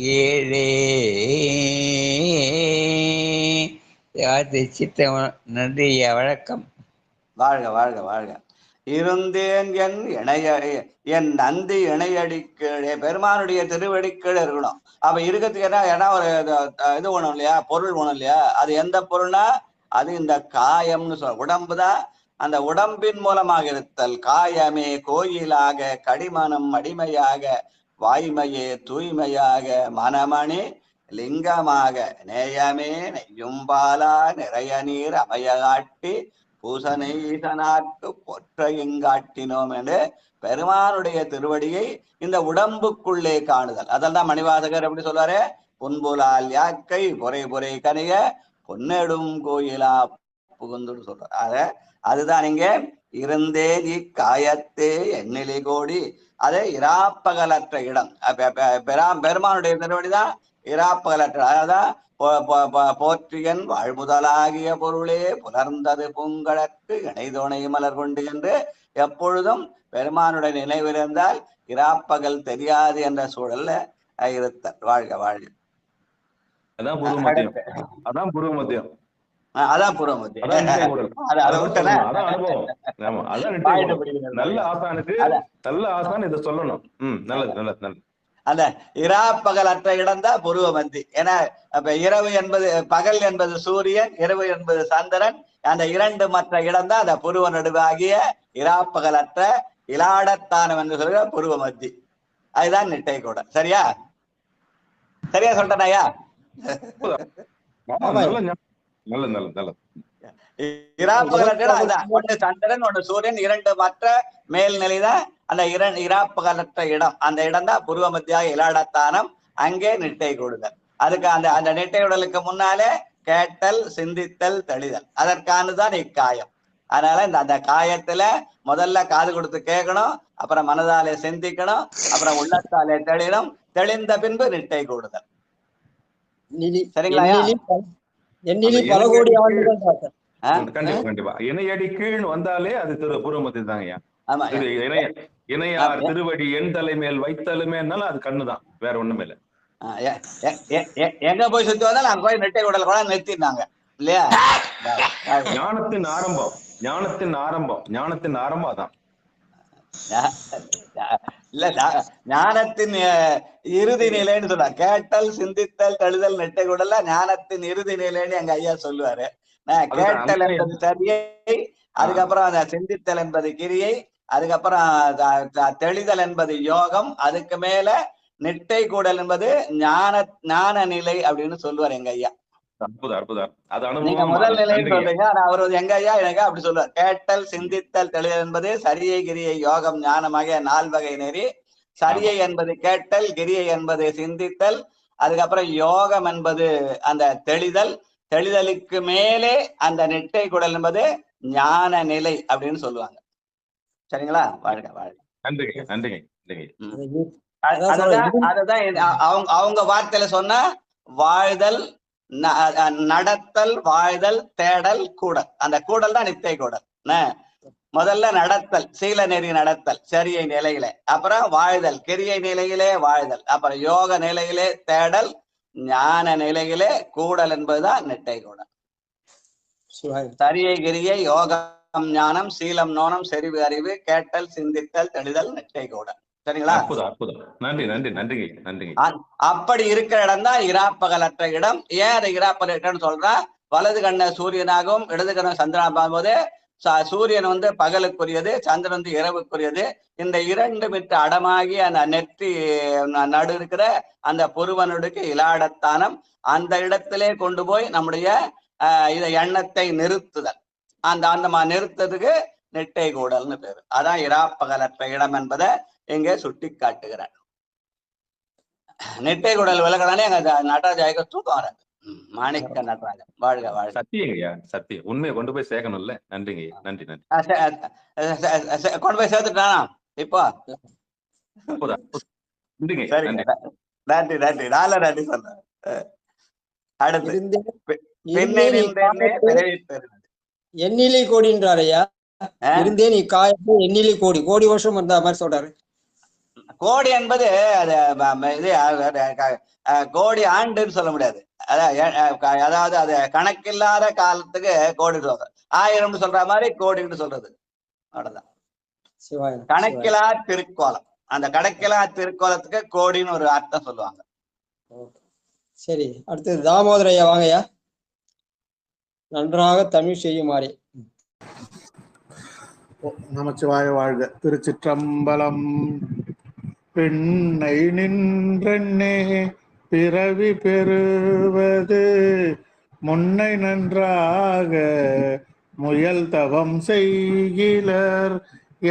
கீழே. சித்தம். நன்றி. வணக்கம். வாழ்க வாழ்க வாழ்க. இருந்தேன் என் நந்தி இணையடிக்கீழே, பெருமானுடைய திருவடிக்கீழே இருக்கணும். அப்ப இருக்கிறதுக்கு ஏன்னா ஒரு இது ஒண்ணும் இல்லையா, பொருள் ஒண்ணும் இல்லையா? அது எந்த பொருள்னா அது இந்த காயம்னு சொல்ல, உடம்புதான். அந்த உடம்பின் மூலமாக இருத்தல். காயமே கோயிலாக, கடிமனம் அடிமையாக, வாய்மையே தூய்மையாக, மனமணி லிங்கமாக, நேயமே நெய்யும்பாலா நிறைய நீர் அமைய காட்டி பூசனை ஈசனாக்கு பொற்ற இங்காட்டினோம் என்று பெருமானுடைய திருவடியை இந்த உடம்புக்குள்ளே காணுதல். அதெல்லாம் மணிவாசகர் எப்படி சொல்வாரு? புன்புலால் யாக்கை பொறை பொறை கனிய பொன்னெடும் கோயிலா புகுந்துன்னு சொல்றாரு. அதுதான் இங்க இருந்தேன் இக்காயத்தே எண்ணிலி கோடி. அது இராப்பகலற்ற இடம். பெருமானுடைய திருவடிதான் இராப்பகலற்ற. அதான் போற்றியன் வாழ்முதலாகிய பொருளே புலர்ந்தது பூங்கழற்கு இணைதோணை மலர் கொண்டு என்று எப்பொழுதும் பெருமானுடைய நினைவிருந்தால் இராப்பகல் தெரியாது என்ற சூழல்ல இருத்தல். வாழ்க வாழ்க. அதான் பூர்வ மத்தியம். அதான் பூர்வ மத்தியம். அதான் பூர்வ மத்தியம். அதான் அனுபவம். நல்ல ஆசானுக்கு நல்ல ஆசான் இதை சொல்லணும். நல்லது நல்லது நல்லது. அந்த இராப்பகலற்ற இடம் தான் புருவ மத்தி. ஏன்னா அப்ப இரவு என்பது பகல் என்பது சூரியன், இரவு என்பது சந்திரன். அந்த இரண்டு மற்ற இடம் தான் அந்த புருவ நடுவாகிய இராப்பகலற்ற இலாடத்தானம் என்று சொல்ற புருவ மத்தி. அதுதான் நிட்டை கூட. சரியா சரியா சொல்றேனாயா? இராப்பகலற்ற இடம் அதுதான். ஒண்ணு சந்திரன், ஒண்ணு சூரியன், இரண்டு மற்ற மேல்நிலைதான் அந்த இராப்பகலற்ற இடம். அந்த இடம் தான் புருவ மத்தியாக இலாடத்தானம். அங்கே நிட்டை கூடுதல். அதுக்கு அந்த நிட்டை உடலுக்கு முன்னாலே கேட்டல், சிந்தித்தல், தெளிதல். அதற்கானதான் இக்காயம். அதனால அந்த காயத்துல முதல்ல காது கொடுத்து கேட்கணும், அப்புறம் மனதாலே சிந்திக்கணும், அப்புறம் உள்ளத்தாலே தெளியணும். தெளிந்த பின்பு நிட்டை கூடுதல். சரிங்களா? பல கோடி ஆண்டுகள் கண்டிப்பா கண்டிப்பா. இணையடி கீழ் வந்தாலே அது பூர்வ மத்தியம் தாங்கய்யா. இணையார் திருவடி என் தலைமேல் வைத்தலுமேனாலும் அது கண்ணுதான், வேற ஒண்ணுமே இல்ல. எங்க போய் சுத்தி வந்தாலும் அங்க போய் நெட்டை உடல் கூட நிறுத்தினாங்க இல்லையா? ஞானத்தின் ஆரம்பம், ஞானத்தின் ஆரம்பம், ஞானத்தின் ஆரம்பம் அதான். இல்ல ஞானத்தின் இறுதி நிலைன்னு சொல்ற. கேட்டல், சிந்தித்தல், தெளிதல், நெட்டை கூடல ஞானத்தின் இறுதி நிலைன்னு எங்க ஐயா சொல்லுவாரு. கேட்டல் என்பது சரியை, அதுக்கப்புறம் அந்த சிந்தித்தல் என்பது கிரியை, அதுக்கப்புறம் தெளிதல் என்பது யோகம், அதுக்கு மேல நெட்டை கூடல் என்பது ஞான நிலை அப்படின்னு சொல்லுவார் எங்க ஐயா. நீங்க முதல் நிலைன்னு சொல்றீங்க, ஆனா அவர் எங்க ஐயா எனக்கு அப்படி சொல்லுவார். கேட்டல், சிந்தித்தல், தெளிதல் என்பது சரியை, கிரியை, யோகம், ஞானமாக 4 வகை நெறி. சரியை என்பது கேட்டல், கிரியை என்பது சிந்தித்தல், அதுக்கப்புறம் யோகம் என்பது அந்த தெளிதல், தெளிதலுக்கு மேலே அந்த நெட்டை குடல் என்பது ஞான நிலை அப்படின்னு சொல்லுவாங்க. சரிங்களா? வாழ்க வாழ்க. நன்றிங்க நன்றிங்க. அதுதான் அவங்க வார்த்தையில சொன்னா வாழ்தல், நடத்தல், வாழ்தல், தேடல், கூடல். அந்த கூடல் தான் நித்தை கூடல். முதல்ல நடத்தல், சீல நெறி நடத்தல் சரியை நிலையில, அப்புறம் வாழ்தல் கிரியை நிலையிலே வாழ்தல், அப்புறம் யோக நிலையிலே தேடல், ஞான நிலையிலே கூடல் என்பதுதான் நெட்டை கூடல். சரியை, கிரியை, யோகம், ஞானம், சீலம், நோனம், செறிவு, அறிவு, கேட்டல், சிந்தித்தல், தெளிதல், நெட்டை கூடல். சரிங்களா? நன்றி நன்றி நன்றிங்க நன்றிங்க. அப்படி இருக்கிற இடம் தான் இராப்பகலற்ற இடம். ஏன் அதை இராப்பகலற்றன்னு சொல்றா? வலது கண்ண சூரியனாகவும் இடது கண்ண சந்திரனாக பார்க்கும்போது சூரியன் பகலுக்குரியது, சந்திரன் இரவுக்குரியது. இந்த இரண்டு விட்டு அடமாகி அந்த நெற்றி நடு இருக்கிற அந்த புருவனுக்கு இலாடத்தானம். அந்த இடத்திலே கொண்டு போய் நம்முடைய இத எண்ணத்தை நிறுத்துதல். அந்த நிறுத்ததுக்கு நெட்டை கூடல்னு பேரு. அதான் இராப்பகலற்ற இடம் என்பதை இங்கே சுட்டி காட்டுகிறார். நெட்டை கூடல் விலகலானே எங்க நடராஜாய்க்கு தூக்கம் வராது. மாணிக்க நடராஜன் வாழ்க வாழ்க. சத்தியங்கய்யா, சத்தியம். உண்மையை கொண்டு போய் சேர்க்கணும்ல. நன்றிங்க, நன்றி நன்றி. கொண்டு போய் சேர்த்துட்டானா இப்போ? சரி, நன்றி நன்றி. நால நன்றி சொன்ன. அடுத்து எண்ணிலை கோடின்றாரையா? இருந்தேன் இக்காயத்து எண்ணிலை கோடி, கோடி வருஷம் வந்த மாதிரி சொல்றாரு. கோடி என்பது கோடி ஆண்டுன்னு சொல்ல முடியாது. அதாவது அது கணக்கில்லாத காலத்துக்கு கோடி சொல்ற. 1000 சொல்ற மாதிரி கோடின்னு சொல்றது. அவ்வளவுதான். சிவாயம். கணக்கிலா திருக்கோலம். அந்த கணக்கிலா திருக்கோலத்துக்கு கோடின்னு ஒரு அர்த்தம் சொல்லுவாங்க. சரி, அடுத்தது தாமோதர ஐயா வாங்கய்யா. நன்றாக தமிழ் செய்யுமாறே. நமச்சிவாய வாழ்க. திருச்சிற்றம்பலம். பெண்ணை நின்றெண்ணே பிறவி பெறுவது முன்னை நன்றாக முயல் தவம் செய்கிலர்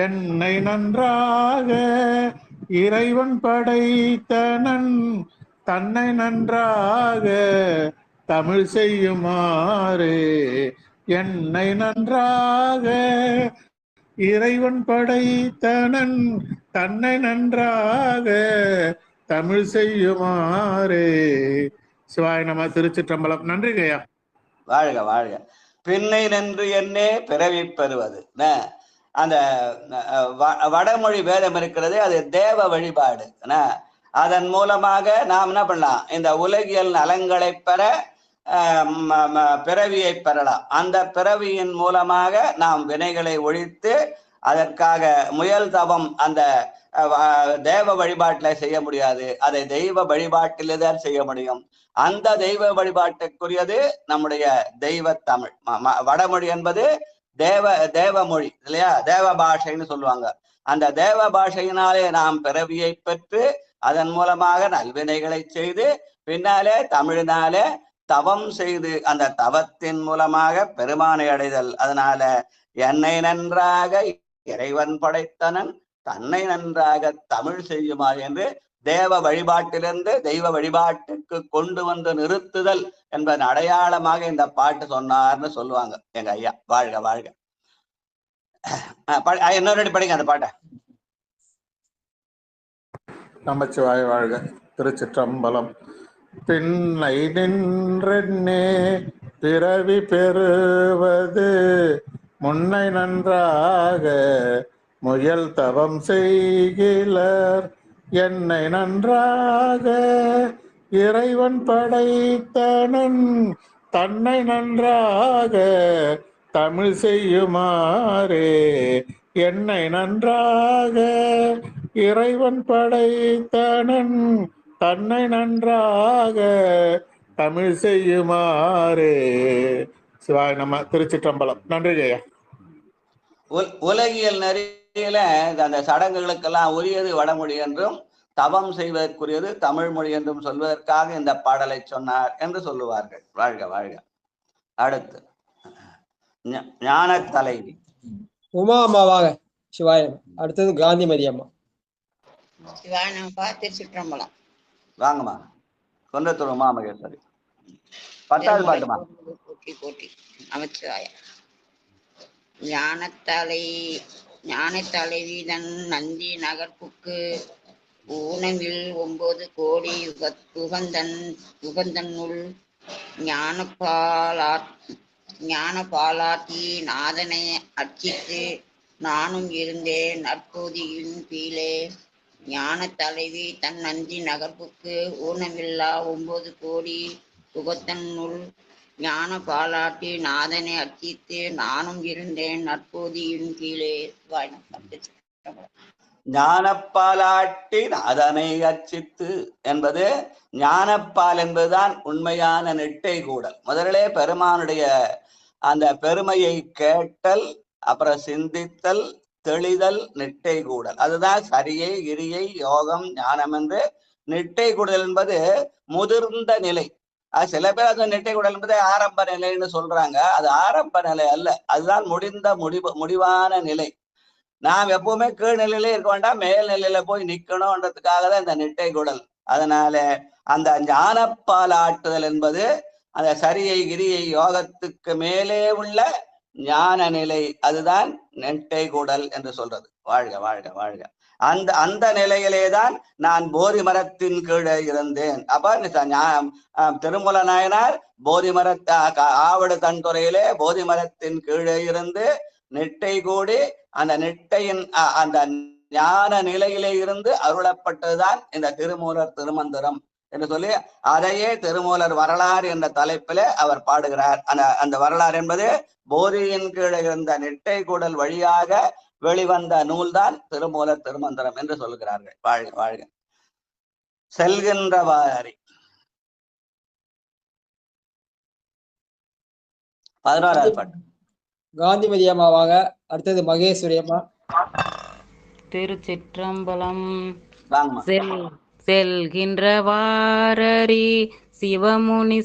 என்னை நன்றாக இறைவன் படைத்தனன் தன்னை நன்றாக தமிழ் செய்யுமாறே என்னை நன்றாக இறைவன் படைத்தனன் தன்னை நன்றாக தமிழ் செய்யுமாறே. சிவாய நம. திருச்சிற்றம்பலம். நன்றிங்கய்யா. வாழ்க வாழ்க. பின்னை நின்று என்னே பிறவி பெறுவது. அந்த வடமொழி வேதம் இருக்கிறது, அது தேவ வழிபாடு. அதன் மூலமாக நாம் என்ன பண்ணலாம், இந்த உலகியல் நலங்களை பெற பிறவியை பெறலாம். அந்த பிறவியின் மூலமாக நாம் வினைகளை ஒழித்து அதற்காக முயல் தவம் அந்த தேவ வழிபாட்டில் செய்ய முடியாது, அதை தெய்வ வழிபாட்டில்தான் செய்ய முடியும். அந்த தெய்வ வழிபாட்டுக்குரியது நம்முடைய தெய்வ தமிழ். வடமொழி என்பது தேவ மொழி இல்லையா, தேவ பாஷைன்னு சொல்லுவாங்க. அந்த தேவ பாஷையினாலே நாம் பிறவியை பெற்று அதன் மூலமாக நல்வினைகளை செய்து பின்னாலே தமிழினாலே தவம் செய்து அந்த தவத்தின் மூலமாக பெருமானை அடைதல். அதனால என்னை நன்றாக இறைவன் படைத்தனன் தன்னை நன்றாக தமிழ் செய்யுமாறு என்று தேவ வழிபாட்டிலிருந்து தெய்வ வழிபாட்டுக்கு கொண்டு வந்து நிறுத்துதல் என்பதன் அடையாளமாக இந்த பாட்டு சொன்னார்னு சொல்லுவாங்க எங்க ஐயா. வாழ்க வாழ்க. இன்னொரு படிங்க அந்த பாட்டை. நமச்சிவாய வாழ்க. திருச்சிற்றம்பலம். பின்னை நின்றெண்ணே பிறவி பெறுவது முன்னை நன்றாக முயல் தவம் செய்கிலர் என்னை நன்றாக இறைவன் படைத்தனன் தன்னை நன்றாக தமிழ் செய்யுமாறே என்னை நன்றாக இறைவன் படைத்தனன் தன்னை நன்றாக தமிழ் செய்யுமாறே. சிவாய நம. திருச்சிற்றம்பலம். நன்றி ஜெயா. உலகியல் நெறியில அந்த சடங்குகளுக்கெல்லாம் உரியது வடமொழி என்றும் தவம் செய்வதற்குரியது தமிழ் மொழி என்றும் சொல்வதற்காக இந்த பாடலை சொன்னார் என்று சொல்லுவார்கள். வாழ்க வாழ்க. அடுத்து ஞான தலைவி உமா அம்மாவாக. சிவாயம். அடுத்தது காந்திமதி அம்மா. சிவாயனப்பா. திருச்சிற்றம்பலம். வாங்கம்மா. கொண்டத்தூர் உமா மகேஸ்வரி. 10வது பாட்டுமா. போட்டி போட்டி நமச்சிவாய. ஞானத்தலைவி தன் நந்தி நகர்ப்புக்கு ஊனவில் 9 கோடி உகந்தன்னுள் ஞானபாலாட்டி நாதனை அர்ச்சித்து நானும் இருந்தேன் நற்போதியின் கீழே. ஞான தலைவி தன் நந்தி நகர்ப்புக்கு ஊனமில்லா 9 கோடி உகத்தன்னுள் ஞான பாலாட்டி நாதனை அர்ச்சித்து நானும் இருந்தேன் நற்போதியின் கீழே. ஞானப்பாலாட்டி நாதனை அர்ச்சித்து என்பது ஞானப்பால் என்பதுதான் உண்மையான நெட்டை கூடல். முதலிலே பெருமானுடைய அந்த பெருமையை கேட்டல், அப்புறம் சிந்தித்தல், தெளிதல், நெட்டை கூடல். அதுதான் சரியை கிரியை யோகம் ஞானம் என்று. நெட்டை கூடல் என்பது முதிர்ந்த நிலை. சில பேர் அந்த நெட்டை கூடல் என்பதை ஆரம்ப நிலைன்னு சொல்றாங்க. அது ஆரம்ப நிலை அல்ல, அதுதான் முடிவான நிலை. நாம் எப்பவுமே கீழ்நிலையிலே இருக்க வேண்டாம், மேல்நிலையில போய் நிக்கணும்ன்றதுக்காக தான் இந்த நெட்டை கூடல். அதனால அந்த ஞானப்பால் ஆட்டுதல் என்பது அந்த சரியை கிரியை யோகத்துக்கு மேலே உள்ள ஞான நிலை, அதுதான் நெட்டை கூடல் என்று சொல்றது. வாழ்க வாழ்க வாழ்க. அந்த நிலையிலேதான் நான் போதி மரத்தின் கீழே இருந்தேன். அப்ப திருமூல நாயனார் போதி ஆவடு தன்துறையிலே போதி மரத்தின் கீழே இருந்து நெட்டை கூடி அந்த நெட்டையின் அந்த ஞான நிலையிலே இருந்து அருளப்பட்டதுதான் இந்த திருமூலர் திருமந்திரம் என்று சொல்லி அதையே திருமூலர் வரலாறு என்ற தலைப்பிலே அவர் பாடுகிறார். அந்த வரலாறு என்பது போதியின் கீழே இருந்த நெட்டை கூடல் வழியாக வெளிவந்த நூல்தான் திருமூலர் திருமந்திரம் என்று சொல்கிறார்கள். வாழ்க வாழ்க. செல்கின்ற வாரி 11வது பாட்டு. காந்திமதி அம்மாவாக. அடுத்தது மகேஸ்வரி அம்மா. திருச்சிற்றம்பலம். வாங்கம்மா. செல்கின்ற வாரரி சிவமுனி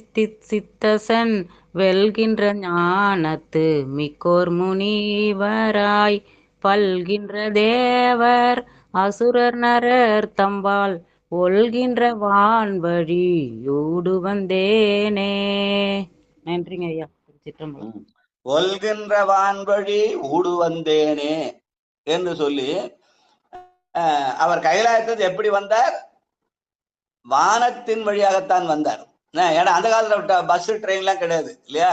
சித்தசன் வெல்கின்ற ஞானத்து மிக்கோர் முனிவராய் பல்கின்ற தேவர் அசுரர் நரர் தம்பால் ஒல்கின்ற வான்வழி யூடு வந்தேனே. நன்றிங்க ஐயா. சிற்றம்பலம். ஒல்கின்ற வான்வழி ஊடு வந்தேனே என்று சொல்லி அவர் கைலாயத்துக்கு எப்படி வந்தார்? வானத்தின் வழியாகத்தான் வந்தார். ஏன்னா அந்த காலத்துல பஸ் ட்ரெயின்லாம் கிடையாது இல்லையா?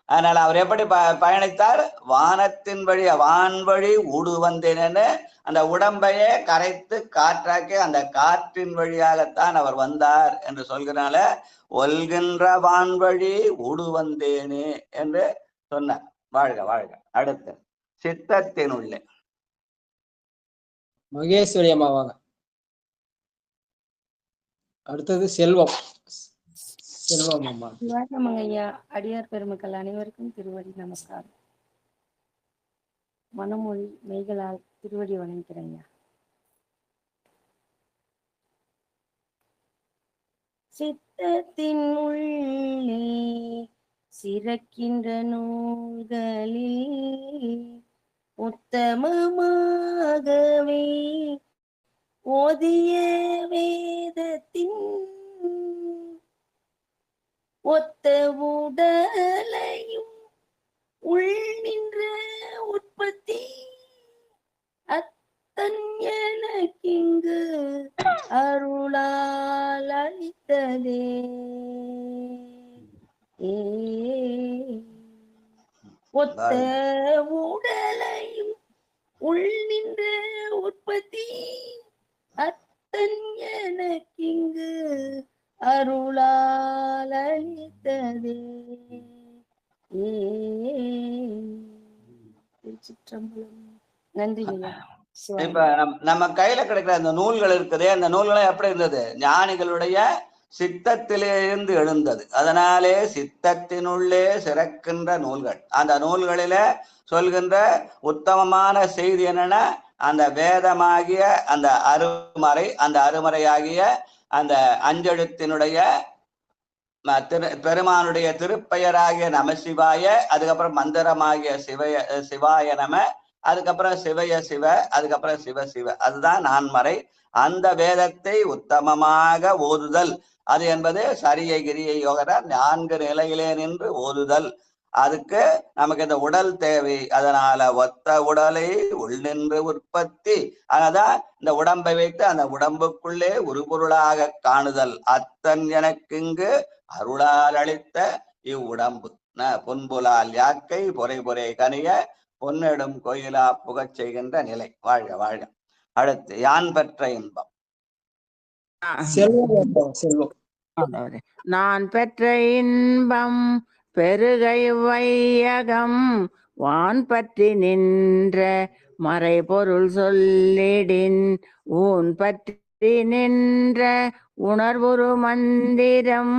அதனால அவர் எப்படி பயணித்தார்? வானத்தின் வழியா, வான்வழி ஊடு வந்தேனேன்னு அந்த உடம்பையே கரைத்து காற்றாக்கி அந்த காற்றின் வழியாகத்தான் அவர் வந்தார் என்று சொல்கிறனால ஒல்கின்ற வான்வழி ஊடு வந்தேனே என்று சொன்னார். வாழ்க வாழ்க. அடுத்து சித்தத்தினுள்ளே மகேஸ்வரி அம்மாவாக. அடுத்தது செல்வம். செல்வம் அம்மா. ஐயா. அடியார் பெருமக்கள் அனைவருக்கும் திருவடி நமஸ்காரம். மனமொழி மெய்களால் திருவடி வணங்குகிறேன் ஐயா. சித்தத்தின் உள்ளே சிறக்கின்ற நூல்களில் உத்தமமாகவே ஓதிய வேதத்தின் ஒத்த உடலையும் உள் நின்ற உற்பத்தி அத்தன் எனக்கிங்கு அருளால் அளித்ததே. ஒத்த உடலையும் உள் நின்ற உற்பத்தி அத்தன் எனக்கிங்கு அருளால் அளித்ததே. சிற்றம்பலம். நன்றி. இப்ப நம்ம கையில கிடைக்கிற அந்த நூல்கள் இருக்குதே, அந்த நூல்கள் எப்படி இருந்தது? ஞானிகளுடைய சித்தத்திலே இருந்து எழுந்தது. அதனாலே சித்தத்தினுள்ளே சிறக்கின்ற நூல்கள். அந்த நூல்களில சொல்கின்ற உத்தமமான செய்தி என்னன்னா, அந்த வேதமாகிய அந்த அருமறை, அந்த அருமறையாகிய அந்த அஞ்செழுத்தினுடைய பெருமானுடைய திருப்பெயராகிய நமசிவாய, அதுக்கப்புறம் மந்திரமாகிய சிவாய நம, அதுக்கப்புறம் சிவய சிவ, அதுக்கப்புறம் சிவ சிவ, அதுதான் நான்மறை. அந்த வேதத்தை உத்தமமாக ஓதுதல், அது என்பது சரியை கிரியை யோகர 4 நிலையிலே நின்று ஓதுதல். அதுக்கு நமக்கு இந்த உடல் தேவை. அதனால ஒத்த உடலை உள் நின்று உற்பத்தி, அதனால்தான் இந்த உடம்பை வைத்து அந்த உடம்புக்குள்ளே உருபொருளாக காணுதல். அத்தன் எனக்கிங்கு அருளால் அளித்த இவ்வுடம்பு பொன்புலால் யாக்கை பொறை பொறை கனிய பொன்னெடும் கோயிலா புகச் செய்கின்ற நிலை. வாழ்க வாழ்க. அடுத்து யான் பெற்ற இன்பம். செல்வம். நான் பெற்ற இன்பம் பெருகை வையகம் வான் பற்றி நின்ற மறைபொருள் சொல்லிடின் ஊன் பற்றி நின்ற உணர்வுரு மந்திரம்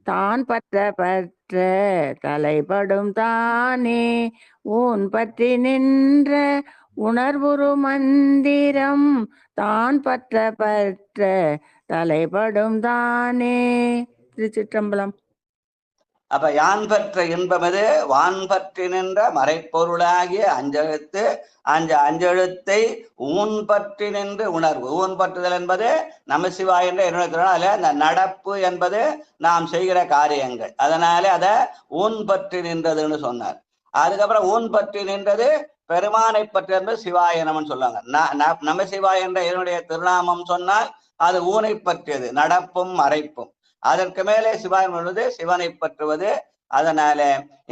தான் பற்ற பற்ற தலைப்படும் தானே. ஊன் பற்றி நின்ற உணர்வுரு மந்திரம் தான் பற்ற பற்ற தலைப்படும் தானே. திருச்சிற்றம்பலம். அப்ப யான் பெற்ற இன்பம் எது? வான் பற்றி நின்ற மறைப்பொருளாகிய அஞ்செழுத்து. அஞ்செழுத்தை ஊன் பற்றி நின்று உணர்வு. ஊன் பற்றுதல் என்பது நமசிவாய என்ற என்னுடைய அந்த நடப்பு என்பது நாம் செய்கிற காரியங்கள். அதனால அதை ஊன் பற்றி நின்றதுன்னு சொன்னார். அதுக்கப்புறம் ஊன் பற்றி நின்றது பெருமானை பற்றி என்பது சிவாயனம்னு சொல்லுவாங்க. நமசிவாய என்ற என்னுடைய திருநாமம் சொன்னால் அது ஊனை பற்றியது, நடப்பும் மறைப்பும். அதற்கு மேலே சிவாயம் என்பது சிவனை பற்றுவது. அதனால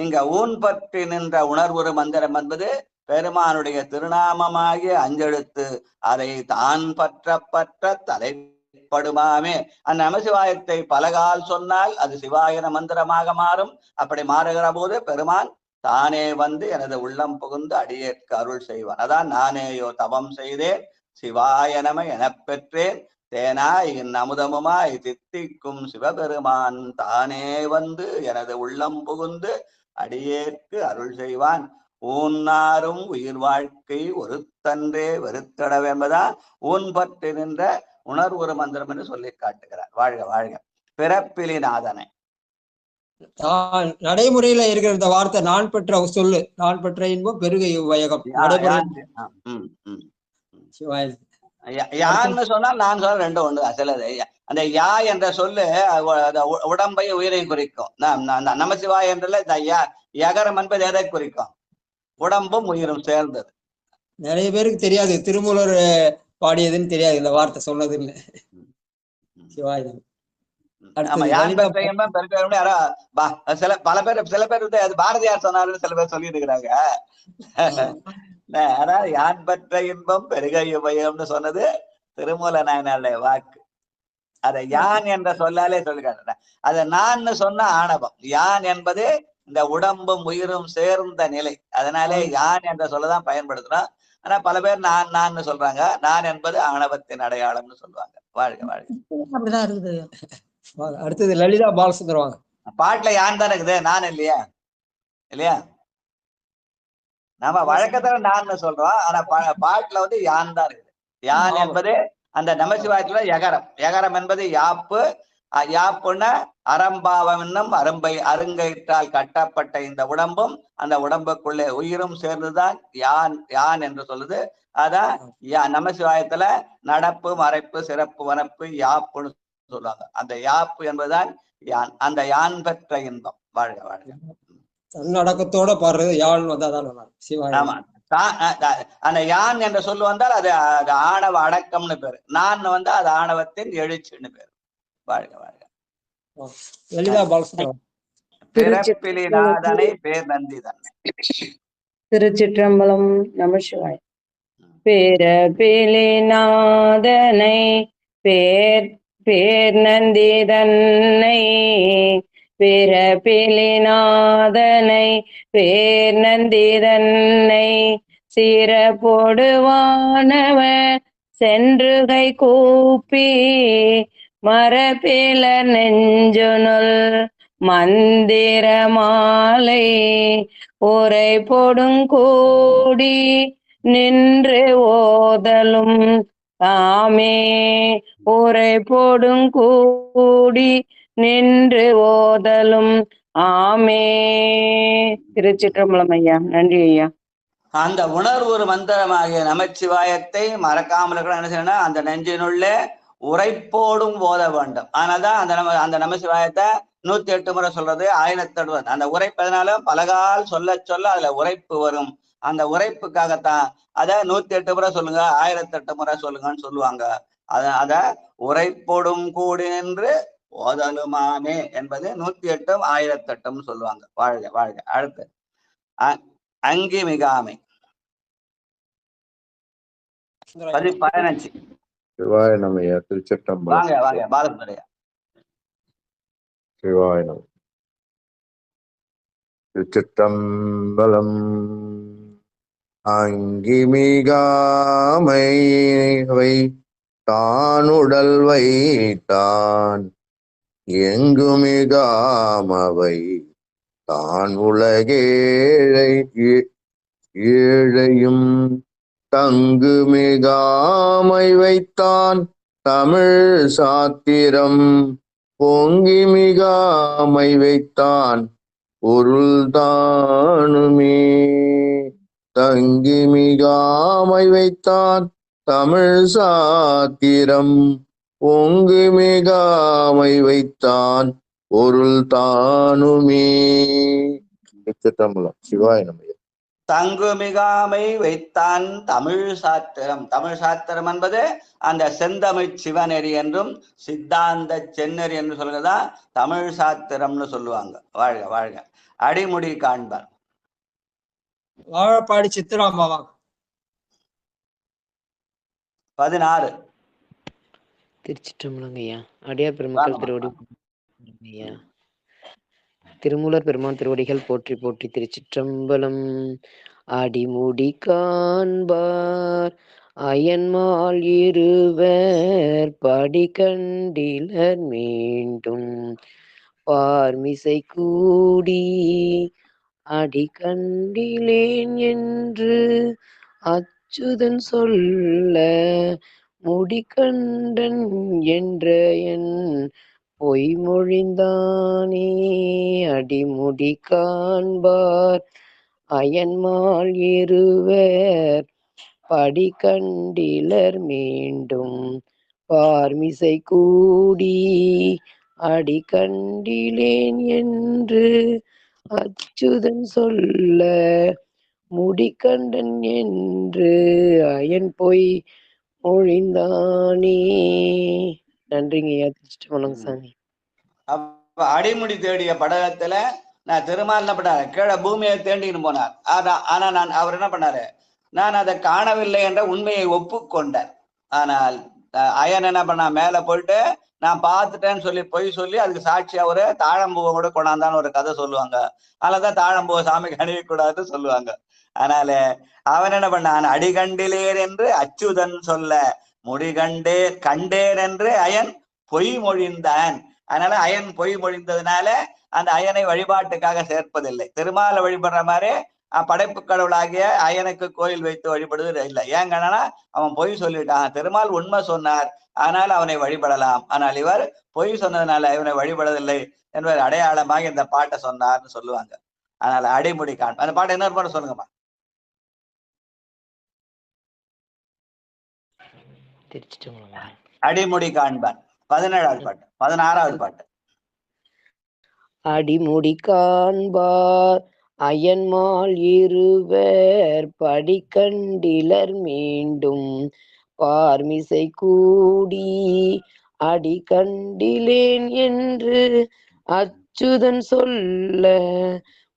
இங்க ஊன் பற்றி நின்ற உணர்வுறு மந்திரம் என்பது பெருமானுடைய திருநாமமாகிய அஞ்செழுத்து. அதை தான் பற்ற பற்ற தலைப்படுமாமே. அந்த நமசிவாயத்தை பலகால் சொன்னால் அது சிவாயன மந்திரமாக மாறும். அப்படி மாறுகிற போது பெருமான் தானே வந்து எனது உள்ளம் புகுந்து அடியேற்கு அருள் செய்வான். அதான் நானேயோ தவம் செய்தேன் சிவாய நம எனப் பெற்றேன் தேனாய் அமுதமுமாய் தித்திக்கும் சிவபெருமான் தானே வந்து எனது உள்ளம் புகுந்து அடியேற்கு அருள் செய்வான். ஊன்னாரும் உயிர் வாழ்க்கை ஒருத்தன்றே வெறுத்தடவு என்பதான் ஊன் பற்றி நின்ற உணர்வுறு மந்திரம் என்று சொல்லி காட்டுகிறார். வாழ்க வாழ்க. பிறப்பிலிநாதனை நடைமுறையில இருக்கிற இந்த வார்த்தை நான் பெற்ற சொல்லு, நான் பெற்ற இன்பம் பெருக இவ்வையகம் நடைமுறை. யான்னு சொன்னா நான் சொல்ல ரெண்டும் ஒண்ணு சிலது. அந்த யா என்ற சொல்லு உடம்பை உயிரை குறிக்கும். நமசிவாய் என்றல இந்த யகரம் என்பது எதை குறிக்கும்? உடம்பும் உயிரும் சேர்ந்தது. நிறைய பேருக்கு தெரியாது, திருமூலர் பாடியதுன்னு தெரியாது, இந்த வார்த்தை சொன்னது இல்லை. சிவாய் சில பேர் அது பாரதியார் சொன்னாருன்னு சில பேர் சொல்லி இருக்கிறாங்க. அதாவது யான் பெற்ற இன்பம் பெருக இவ்வையம்னு சொன்னது திருமூல நாயனாருடைய வாக்கு. அதை யான் என்ற சொல்லாலே சொல்லுகிறார். அதை நான் சொன்ன ஆணவம். யான் என்பது இந்த உடம்பும் உயிரும் சேர்ந்த நிலை. அதனாலே யான் என்ற சொல்லதான் பயன்படுத்துறோம். ஆனா பல பேர் நான் சொல்றாங்க. நான் என்பது ஆணவத்தின் அடையாளம்னு சொல்லுவாங்க. வாழ்க வாழ்க. அப்படிதான் இருக்குது. அடுத்தது லலிதா பாலசுந்தர் வாங்க. பாட்டுல யான் தானே இருக்குது, நான் இல்லையா? இல்லையா? நாம வழக்கத்துல நான் சொல்றோம். ஆனா பாட்டுல வந்து யான் தான் இருக்குது. யான் என்பது அந்த நமசிவாயத்துல யகரம். யகரம் என்பது யாப்பு. யாப்புன்னா அறம்பாவம் என்னும் அருங்கயிற்றால் கட்டப்பட்ட இந்த உடம்பும் அந்த உடம்புக்குள்ளே உயிரும் சேர்ந்துதான் யான் யான் என்று சொல்லுது. அதான் நமசிவாயத்துல நடப்பு மறைப்பு சிறப்பு வனப்பு யாப்புன்னு சொல்லுவாங்க. அந்த யாப்பு என்பதுதான் யான். அந்த யான் பெற்ற இன்பம். வாழ்க வாழ்க. தன்னடக்கத்தோட பாடுறது யாழ் வந்தாதான். ஆமா, அந்த யான் என்ற சொல்லு வந்தால் அது ஆணவ அடக்கம்னு பேரு. நான் வந்தா அது ஆணவத்தின் எழுச்சின்னு பேரு. வாழ்க வாழ்க. லலிதா பாலசுந்தர். பிறப்பிலிநாதனை பேர் நந்தி தன்னை. திருச்சிற்றம்பலம். நமசிவாய். பிறப்பிலிநாதனை பேர் நந்தி தன்னை பிறப்பிலிநாதனை பேர் நந்தி தன்னை சிறப்பொடுவானவர் சென்று கை கூப்பி மரபில நெஞ்சுனுள் மந்திர மாலை உரை பொடுங்கூடி நின்று ஓதலும் தாமே உரை பொடுங்கூடி நின்று ஓதலும் ஆமே. திருச்சிற்றம்பலம் ஐயா. நன்றி ஐயா. அந்த உணர்வு ஒரு மந்திரமாகிய நமச்சிவாயத்தை மறக்காமல் என்ன செய்யணும்? அந்த நெஞ்சினுள்ளே உரைப்போடும் ஓத வேண்டும். அதனால்தான் அந்த நமசிவாயத்தை 108 முறை சொல்றது 1008. அந்த உரைப்பதனால பலகால் சொல்ல சொல்ல அதுல உரைப்பு வரும். அந்த உரைப்புக்காகத்தான் அதை 108 முறை சொல்லுங்க, 1008 முறை சொல்லுங்கன்னு சொல்லுவாங்க. அத உரைப்போடும் கூடி நின்று ஓதலுமாமே என்பது 108 1008 சொல்லுவாங்க. வாழ்க வாழ்க. அடுத்து அங்கி மிகாமை 15. சிவாய நமயா. திருச்சிற்றம்பலம். வாங்க வாங்க பாலசுந்தரையா. சிவாய நம. திருச்சிற்றம்பலம். அங்கி மிகாமை தானுடல் வைத்தான் எங்குமிகாமவை தான் உலகேழை ஏழையும் தங்கு மிகாமை வைத்தான் தமிழ் சாத்திரம் பொங்கி மிகாமை வைத்தான் பொருள்தானுமே. தங்கி மிகாமை வைத்தான் தமிழ் சாத்திரம் பொங்கு மிகாமை வைத்தான் பொருள் தானுமே. சிவாய நமய. தங்கு மிகாமை வைத்தான் தமிழ் சாத்திரம். தமிழ் சாத்திரம் என்பது அந்த செந்தமிழ் சிவநெறி என்றும் சித்தாந்த செந்நெறி என்று சொல்றதா தமிழ் சாத்திரம்னு சொல்லுவாங்க. வாழ்க வாழ்க. அடிமுடி காண்பார். வாழப்பாடி சித்திராம்பாவா 16. திருச்சிற்றம்பலம் ஐயா. அடியார் பெருமக்கள் திருவடி ஐயா. திருமூலர் பெருமான் திருவடிகள் போற்றி போற்றி. திருச்சிற்றம்பலம். அடிமுடி காண்பார் அயன்மால் இருவர் படி கண்டிலர் மீண்டும் பார்மிசை கூடி அடி கண்டிலேன் என்று அச்சுதன் சொல்ல முடிகண்டன் என்ற என் பொய்மொழிந்தானே. அடிமுடி காண்பார் அயன்மால் இருவர் படி கண்டிலர் மீண்டும் பார்மிசை கூடி அடி கண்டிலேன் என்று அச்சுதன் சொல்ல முடிகண்டன் என்று அயன் பொய் மொழிந்தானே. நன்றிங்கய்யா. திருச்சிட்டம்பலம் சாமி. அப்ப அடிமுடி தேடிய படகத்துல நான் திருமால் என்ன பண்ணாரு, கீழே பூமியை தேண்டின்னு போனார். ஆனா அவர் என்ன பண்ணாரு, நான் அதை காணவில்லை என்ற உண்மையை ஒப்புக்கொண்டார். ஆனால் அயன் என்ன பண்ணா, மேல போயிட்டு நான் பார்த்துட்டேன்னு சொல்லி பொய் சொல்லி அதுக்கு சாட்சி அவரு தாழம்பூவை கூட கொண்டாந்தான்னு ஒரு கதை சொல்லுவாங்க. அதனாலதான் தாழம்பூவை சாமிக்கு அணியக்கூடாதுன்னு சொல்லுவாங்க. அதனால அவன் என்ன பண்ணான், அடிகண்டிலேர் என்று அச்சுதன் சொல்ல கண்டேன் என்று அயன் பொய் மொழிந்தான். அதனால அயன் பொய் மொழிந்ததுனால அந்த அயனை வழிபாட்டுக்காக சேர்ப்பதில்லை. திருமாலை வழிபடுற மாதிரி படைப்பு கடவுளாகிய அயனுக்கு கோயில் வைத்து வழிபடுவது இல்லை. ஏங்கன்னா அவன் பொய் சொல்லிட்டான். திருமால் உண்மை சொன்னார், ஆனால் அவனை வழிபடலாம். ஆனால் இவர் பொய் சொன்னதுனால இவனை வழிபடவில்லை என்பது அடையாளமாக இந்த பாட்டை சொன்னார்னு சொல்லுவாங்க. அதனால அடிமுடி காண். அந்த பாட்டை இன்னொரு பாட்டு சொல்லுங்கம்மா. அடிமுடி காண்பான் 17வது பாட்டு. 16வது பாட்டு. அடிமுடி காண்பார் அயன்மால் இருவர் படி கண்டிலர் மீண்டும் பார்மிசை கூடி அடி கண்டிலேன் என்று அச்சுதன் சொல்ல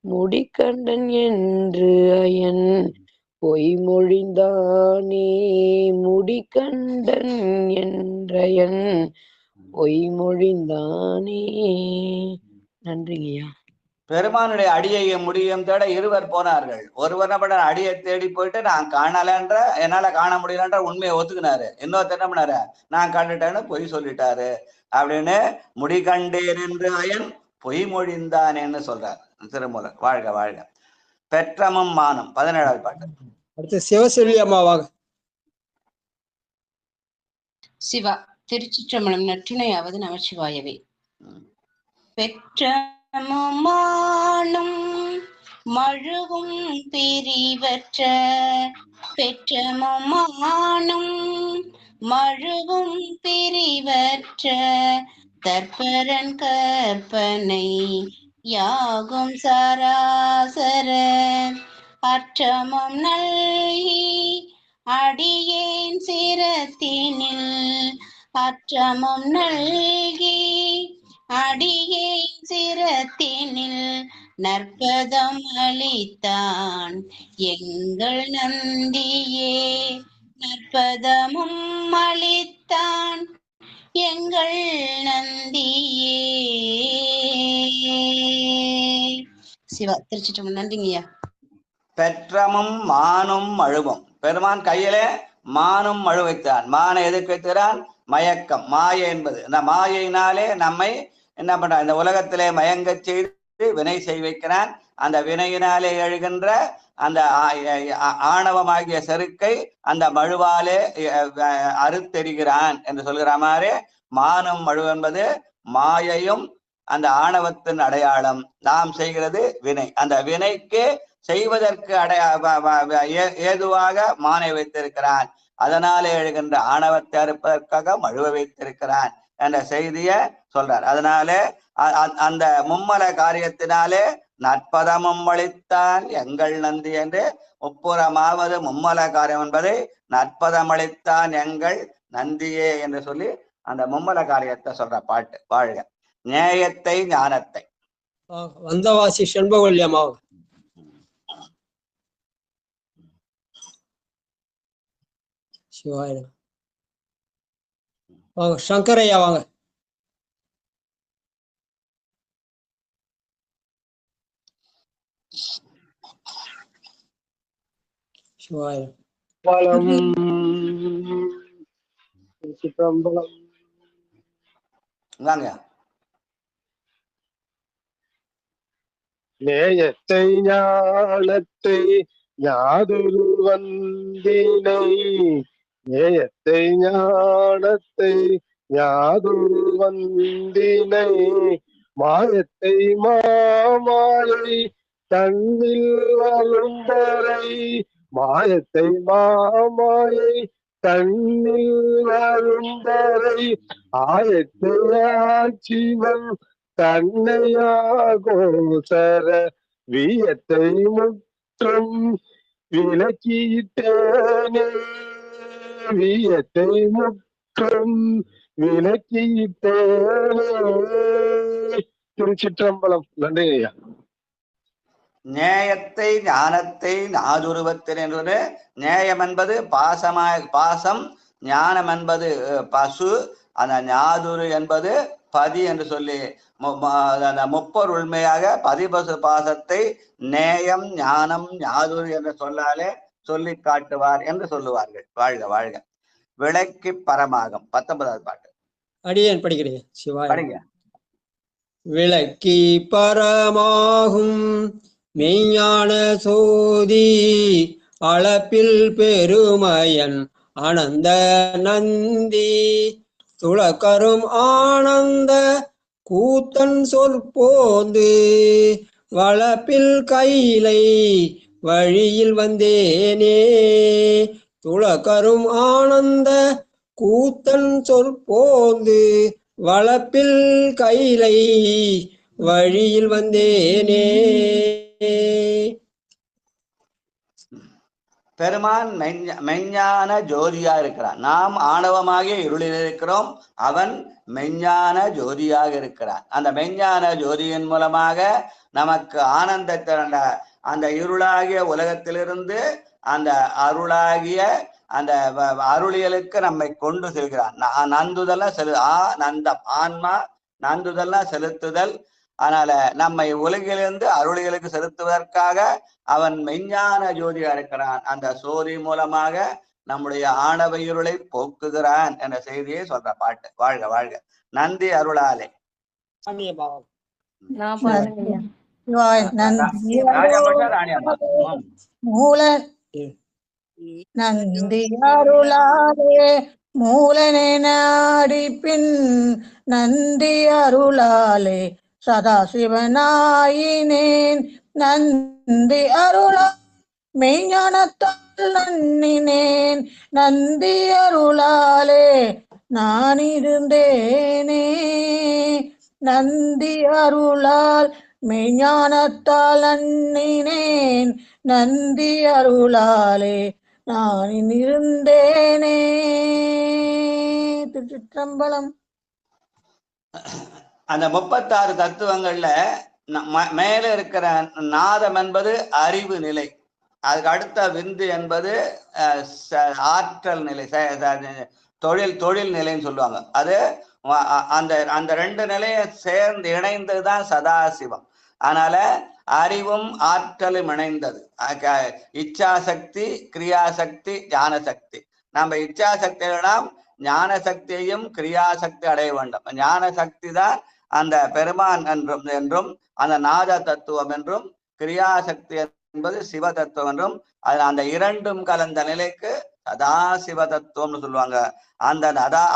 முடிகண்டன் என்று அயன் பொய்மொழிந்தானே. முடிகண்டன் என்றயன் பொய்மொழிந்தானே. நன்றிங்கய்யா. பெருமானுடைய அடியையும் முடியும் தேட இருவர் போனார்கள். ஒருவர் என்ன பண்ண, அடியை தேடி போயிட்டு நான் காணலன்ற, என்னால காண முடியலன்ற உண்மையை ஒத்துக்கினாரு. இன்னொருத்தர் என்ன பண்ணாரு, நான் கண்டுட்டேன்னு பொய் சொல்லிட்டாரு அப்படின்னு முடிகண்டேன் என்று அயன் பொய் மொழிந்தானேன்னு சொல்றார் திருமூலர். வாழ்க வாழ்க. பெற்றமும் மானம் 17வது பாட்டு. அடுத்து சிவசெல்வி அம்மாவாக. சிவா. திருச்சிற்றம்பலம். நற்றினையாவது நமச்சிவாயவே. பெற்றமும் மானும் மழுவும் பிரிவற்ற பெற்றமும் மானும் மழுவும் பிரிவற்ற தற்பரன் கற்பனை யாகும் சராசர அற்றமும் நல்கி அடியேன் சிரத்தினில் அற்றமும் நல்கி அடியேன் சிரத்தினில் நற்பதம் அளித்தான் எங்கள் நந்தியே. நற்பதமும் அளித்தான் எங்கள் நந்தியே. சிவா. திருச்சிட்டம்பலம். நன்றிங்கய்யா. பெற்றமும் மானும் மழுவும். பெருமான் கையிலே மானும் மழு வைத்தான். மானை எதுக்கு வைக்கிறான்? மயக்கம், மாயை என்பது. இந்த மாயையினாலே நம்மை என்ன பண்றான், இந்த உலகத்திலே மயங்க செய்து வினை செய் வைக்கிறான். அந்த வினையினாலே எழுகின்ற அந்த ஆணவமாகிய செருக்கை அந்த மழுவாலே அறுத்தெறிகிறான் என்று சொல்கிற மாதிரி மானும் மழு என்பது மாயையும் அந்த ஆணவத்தின் அடையாளம். நாம் செய்கிறது வினை. அந்த வினைக்கு செய்வதற்கு ஏதுவாக மானை வைத்திருக்கிறான். அதனாலே எழுகின்ற ஆணவத்தை அறுப்பதற்காக மழுவ வைத்திருக்கிறான் என்ற செய்திய சொல்றார். அதனாலே அந்த மும்மல காரியத்தினாலே நற்பதமும் அளித்தான் எங்கள் நந்தி என்று முப்புறமாவது மும்மல காரியம் என்பதை நற்பதம் அளித்தான் எங்கள் நந்தியே என்று சொல்லி அந்த மும்மல காரியத்தை சொல்ற பாட்டு. வாழ்க. நேயத்தை ஞானத்தை. வந்தவாசி செண்பகவல்லியம்மாவை. சிவாய. வாங்க சங்கரையா வாங்க. சிவாய பலம் திருச்சிற்றம்பலம். வாங்க. நேயத்தை ஞானத்தை யாதொரு வந்தினை நேயத்தை ஞானத்தை யாதொரு வந்தினை மாயத்தை மாமாயை தன்னில் வலுந்தரை மாயத்தை மாமாயை தன்னில் வலுந்தரை ஆயத்தை ஆட்சிவன் தன்னையாகோசர வியத்தை முற்றும் விலக்கிட்டேனே வியத்தை முற்றும் விலக்கிட்டேனே. திருச்சிற்றம்பலம். நன்றி ஐயா. நேயத்தை ஞானத்தை நாதுருவத்தின் என்பது நேயம் என்பது பாசம், ஞானம் என்பது பசு, அந்த ஞாதுரு என்பது பதி என்று சொல்லி முப்பொருள் உண்மையாக பதிபசு பாசத்தை நேயம் ஞானம் ஞாதுரு என்று சொல்லாலே சொல்லி காட்டுவார் என்று சொல்லுவார்கள். வாழ்க வாழ்க. விளக்கி பரமாகம் 19வது பாட்டு. அடியேன் படிக்கிறேன். சிவாய படிங்க. விளக்கி பரமாகும் மெய்ஞான சோதி அளப்பில் பெருமயன் ஆனந்த நந்தி துளக்கரும் ஆனந்த கூத்தன் சொற்போந்து வளப்பில் கையிலை வழியில் வந்தேனே துளக்கரும் ஆனந்த கூத்தன் சொற்போந்து வளப்பில் கையிலை வழியில் வந்தேனே. பெருமான் மெஞ்ஞான ஜோதியா இருக்கிறான். நாம் ஆணவமாகிய இருளில் இருக்கிறோம், அவன் மெஞ்ஞான ஜோதியாக இருக்கிறான். அந்த மெஞ்ஞான ஜோதியின் மூலமாக நமக்கு ஆனந்தத்தை அந்த இருளாகிய உலகத்திலிருந்து அந்த அருளாகிய அந்த அருளியலுக்கு நம்மை கொண்டு செல்கிறான். நந்துதெல்லாம் நந்தம் ஆன்மா நந்துதெல்லாம் செலுத்துதல். அதனால நம்மை உலகிலிருந்து அருளிகளுக்கு செலுத்துவதற்காக அவன் மெஞ்ஞான ஜோதியா இருக்கிறான். அந்த சோதி மூலமாக நம்முடைய ஆணவ இருளை போக்குகிறான் என்ற செய்தியை சொல்ற பாட்டு. வாழ்க வாழ்க. நந்தி அருளாலே. நந்தி அருளாலே மூலனே நாடி பின் நந்தி அருளாலே சதாசிவனாயினேன் நந்தி அருளா மெய்ஞானத்தால் நன்னினேன் நந்தி அருளாலே நான் இருந்தேனே நந்தி அருளால் மெய்ஞானத்தால் நன்னினேன் நந்தி அருளாலே நான் இருந்தேனே. திருச்சிற்றம்பலம். அந்த 36 தத்துவங்கள்ல மேல இருக்கிற நாதம் என்பது அறிவு நிலை, அதுக்கு அடுத்த விந்து என்பது ஆற்றல் நிலை, தொழில் நிலைன்னு சொல்லுவாங்க. அது அந்த ரெண்டு நிலையை சேர்ந்து இணைந்ததுதான் சதாசிவம். அதனால அறிவும் ஆற்றலும் இணைந்தது. இச்சாசக்தி, கிரியாசக்தி, ஞானசக்தி. நம்ம இச்சாசக்தியிடம் ஞான சக்தியையும் கிரியாசக்தி அடைய வேண்டும். ஞான சக்தி தான் அந்த பெருமான் என்றும் அந்த நாத தத்துவம் என்றும், கிரியாசக்தி என்பது சிவ தத்துவம் என்றும், அந்த இரண்டும் கலந்த நிலைக்கு சதாசிவ தத்துவம்னு சொல்லுவாங்க.